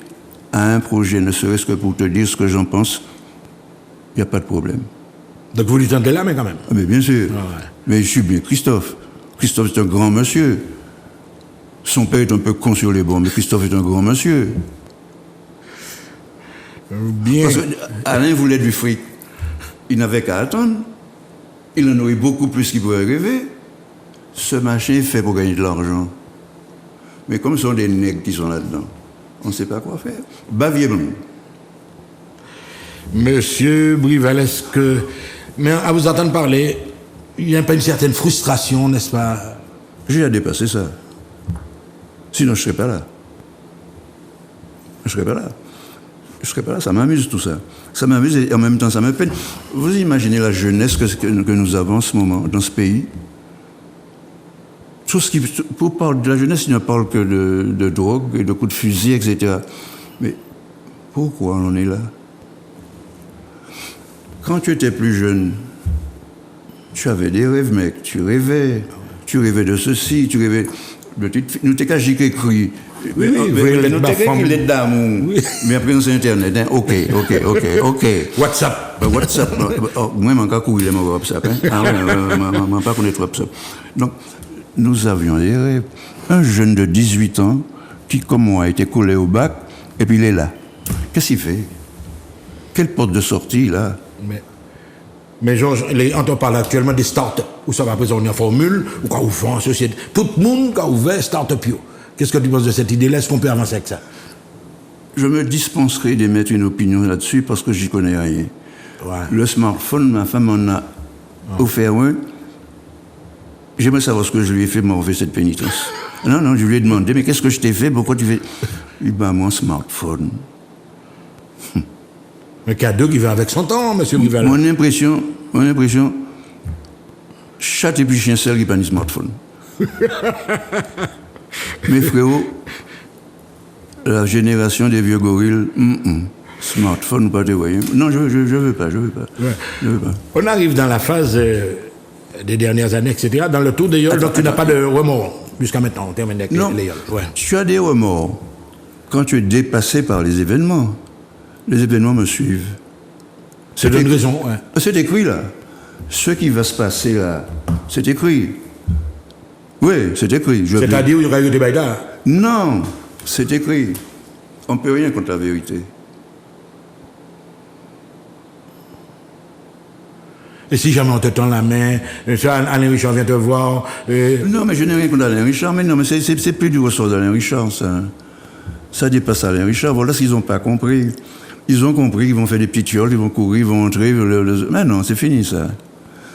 à un projet, ne serait-ce que pour te dire ce que j'en pense, il n'y a pas de problème. Donc vous lui tendez la main quand même. Ah, mais bien sûr. Ah ouais. Mais je suis bien Christophe. Christophe est un grand monsieur. Son père est un peu con sur les bords, mais Christophe est un grand monsieur. Bien. Parce qu'Alain voulait du fric. Il n'avait qu'à attendre. Il en aurait beaucoup plus qu'il pourrait rêver. Ce machin est fait pour gagner de l'argent. Mais comme ce sont des nègres qui sont là-dedans, on ne sait pas quoi faire. Bavier blanc. Monsieur Brival, est-ce que... Mais à vous entendre parler, il n'y a pas une certaine frustration, n'est-ce pas? J'ai à dépasser ça. Sinon, je ne serais pas là. Je ne serais pas là. Ça m'amuse tout ça. Ça m'amuse et en même temps, ça me peine. Vous imaginez la jeunesse que nous avons en ce moment dans ce pays? Tout ce qui, pour parler de la jeunesse, il ne parle que de drogue et de coups de fusil, etc. Mais pourquoi on en est là? Quand tu étais plus jeune, tu avais des rêves, mec. Tu rêvais de ceci, tu rêvais de petites filles. Nous t'es qu'à giquer cru. Oui, nous t'es qu'à lettre d'amour. Oui. Mais après, c'est Internet. Hein? Ok. WhatsApp. Moi, je n'ai courir mon WhatsApp. Hein? Ah ouais, je ne pas connaître WhatsApp. Donc, nous avions des rêves. Un jeune de 18 ans qui, comme moi, a été collé au bac, et puis il est là. Qu'est-ce qu'il fait? Quelle porte de sortie, là? Mais Georges, on parle actuellement des start-up, où ça va présenter en formule, ou quand on fait en société. Tout le monde a ouvert start-up. Qu'est-ce que tu penses de cette idée-là? Est-ce qu'on peut avancer avec ça? Je me dispenserai d'émettre une opinion là-dessus parce que j'y connais rien. Ouais. Le smartphone, ma femme en a offert un. J'aimerais savoir ce que je lui ai fait pour m'enlever cette pénitence. Non, je lui ai demandé, mais qu'est-ce que je t'ai fait? Pourquoi tu fais... Il m'a mon smartphone. Un cadeau qui va avec son temps, monsieur Rival. Mon impression, chat et puis chien seul qui pas ni smartphone. Mes frérots, la génération des vieux gorilles, smartphone, pas de voyez. Non, je veux pas. Ouais. On arrive dans la phase des dernières années, etc., dans le tour des yoles, donc tu n'as pas de remords jusqu'à maintenant, on termine avec les yoles. Ouais. Tu as des remords quand tu es dépassé par les événements. Les événements me suivent. C'est une raison, ouais. C'est écrit là. Ce qui va se passer là, c'est écrit. Oui, c'est écrit. C'est-à-dire qu'il y aura eu des baïdas? Non, c'est écrit. On ne peut rien contre la vérité. Et si jamais on te tend la main, Alain Richard vient te voir... Non, mais je n'ai rien contre Alain Richard, mais non, mais c'est plus du ressort d'Alain Richard, ça. Ça dépasse Alain Richard. Voilà ce qu'ils n'ont pas compris. Ils ont compris qu'ils vont faire des petites fioles, ils vont courir, ils vont entrer... Mais non, c'est fini, ça.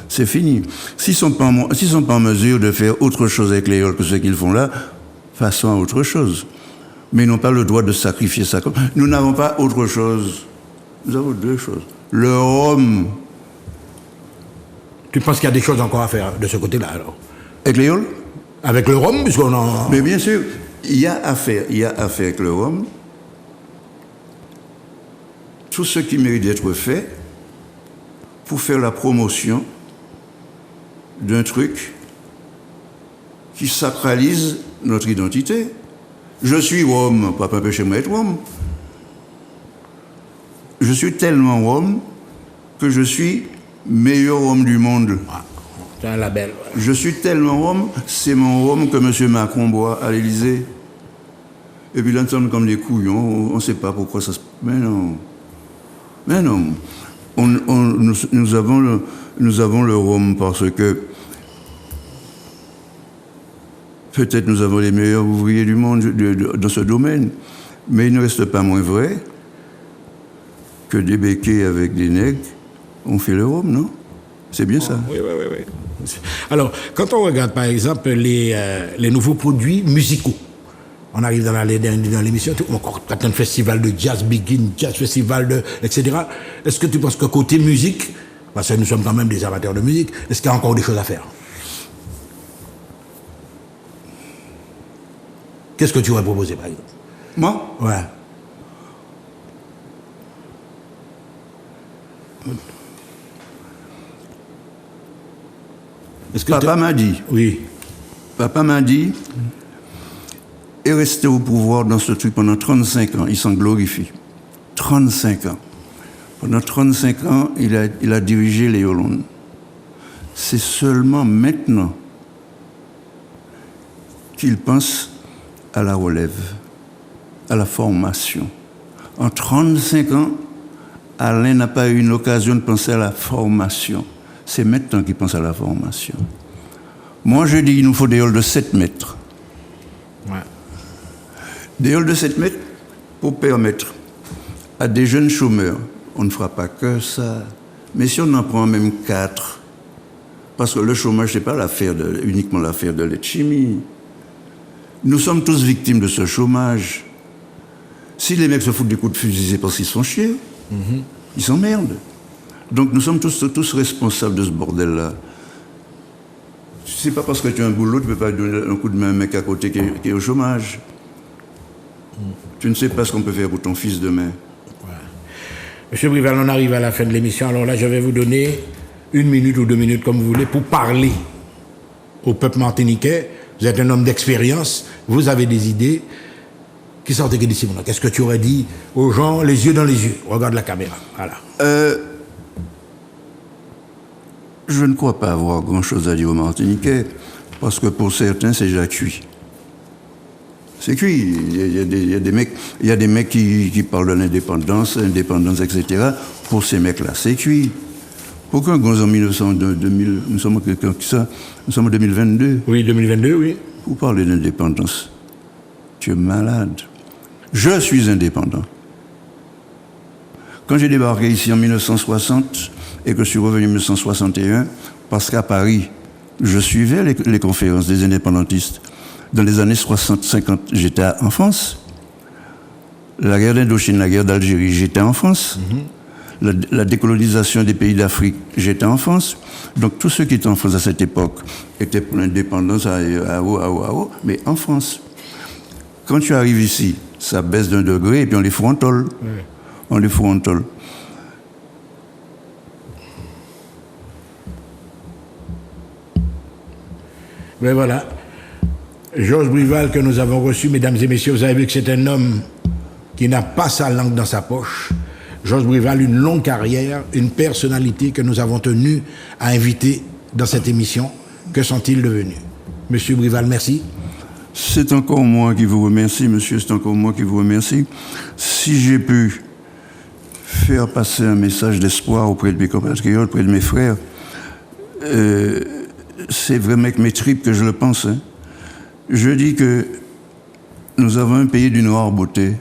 C'est fini. S'ils sont pas en mesure de faire autre chose avec les yoles que ce qu'ils font là, façon à autre chose. Mais ils n'ont pas le droit de sacrifier ça. Nous n'avons pas autre chose. Nous avons deux choses. Le rhum. Tu penses qu'il y a des choses encore à faire de ce côté-là, alors? Avec les yoles? Avec le rhum, puisqu'on en... Mais bien sûr, il y a à faire avec le rhum. Tout ce qui mérite d'être fait pour faire la promotion d'un truc qui sacralise notre identité. Je suis Rome, pas empêcher moi d'être Rome. Je suis tellement Rome que je suis meilleur homme du monde. Ah, c'est un label. Ouais. Je suis tellement Rome, c'est mon Rome que M. Macron boit à l'Élysée. Et puis là, nous sommes comme des couillons, on ne sait pas pourquoi ça se... Mais non. Nous avons le Rome parce que peut-être nous avons les meilleurs ouvriers du monde dans ce domaine, mais il ne reste pas moins vrai que des béquets avec des nègres ont fait le Rome, non? C'est bien ça. Oui. Alors, quand on regarde par exemple les nouveaux produits musicaux, On arrive dans l'émission, encore un festival de jazz, Begin, jazz festival, etc. Est-ce que tu penses que côté musique, parce que nous sommes quand même des amateurs de musique, est-ce qu'il y a encore des choses à faire? Qu'est-ce que tu aurais proposé, par exemple? Moi? Ouais. Papa m'a dit. Oui. Papa m'a dit, est resté au pouvoir dans ce truc pendant 35 ans. Il s'en glorifie. 35 ans. Pendant 35 ans, il a dirigé les Hollande. C'est seulement maintenant qu'il pense à la relève, à la formation. En 35 ans, Alain n'a pas eu une occasion de penser à la formation. C'est maintenant qu'il pense à la formation. Moi, je dis qu'il nous faut des halls de 7 mètres. Ouais. Des halls de 7 mètres pour permettre à des jeunes chômeurs, on ne fera pas que ça, mais si on en prend même 4, parce que le chômage, ce n'est pas uniquement l'affaire de l'Etchimi. Nous sommes tous victimes de ce chômage. Si les mecs se foutent des coups de fusil, c'est parce qu'ils sont chiés. Ils s'emmerdent. Donc nous sommes tous responsables de ce bordel-là. C'est pas parce que tu as un boulot, tu ne peux pas donner un coup de main à un mec à côté qui est au chômage. Tu ne sais pas ce qu'on peut faire pour ton fils demain. Ouais. Monsieur Brival, on arrive à la fin de l'émission. Alors là, je vais vous donner 1 minute ou 2 minutes, comme vous voulez, pour parler au peuple martiniquais. Vous êtes un homme d'expérience, vous avez des idées. Qui sortent d'ici maintenant? Qu'est-ce que tu aurais dit aux gens, les yeux dans les yeux? Regarde la caméra. Voilà. Je ne crois pas avoir grand-chose à dire aux Martiniquais, parce que pour certains, c'est déjà cuit. C'est cuit. Il y a des mecs qui parlent de l'indépendance, etc. Pour ces mecs-là, c'est cuit. Pourquoi nous sommes en 2022? Oui, 2022, oui. Vous parlez d'indépendance. Tu es malade. Je suis indépendant. Quand j'ai débarqué ici en 1960 et que je suis revenu en 1961, parce qu'à Paris, je suivais les conférences des indépendantistes. Dans les années 60-50, j'étais en France. La guerre d'Indochine, la guerre d'Algérie, j'étais en France. La décolonisation des pays d'Afrique, j'étais en France. Donc tous ceux qui étaient en France à cette époque étaient pour l'indépendance mais en France. Quand tu arrives ici, ça baisse d'1 degré et puis on les frontole. On les frontole. Mais voilà. Georges Brival que nous avons reçu, mesdames et messieurs, vous avez vu que c'est un homme qui n'a pas sa langue dans sa poche. Georges Brival, une longue carrière, une personnalité que nous avons tenu à inviter dans cette émission. Que sont-ils devenus? Monsieur Brival, merci. C'est encore moi qui vous remercie, monsieur, c'est encore moi qui vous remercie. Si j'ai pu faire passer un message d'espoir auprès de mes compatriotes, auprès de mes frères, c'est vraiment avec mes tripes que je le pense. Hein. Je dis que nous avons un pays d'une rare beauté.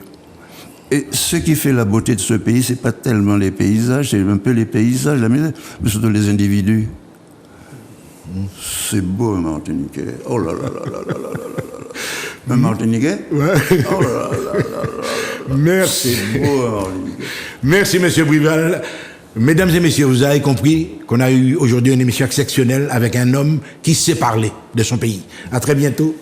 Et ce qui fait la beauté de ce pays, c'est pas tellement les paysages, c'est un peu les paysages, mais surtout les individus. C'est beau, un Martiniquais. Oh là là là là là là là là. Un Martiniquais? Ouais. Oh là là là là là. Merci. C'est beau, un Martiniquais. Merci, monsieur Brival. Mesdames et messieurs, vous avez compris qu'on a eu aujourd'hui une émission exceptionnelle avec un homme qui sait parler de son pays. À très bientôt.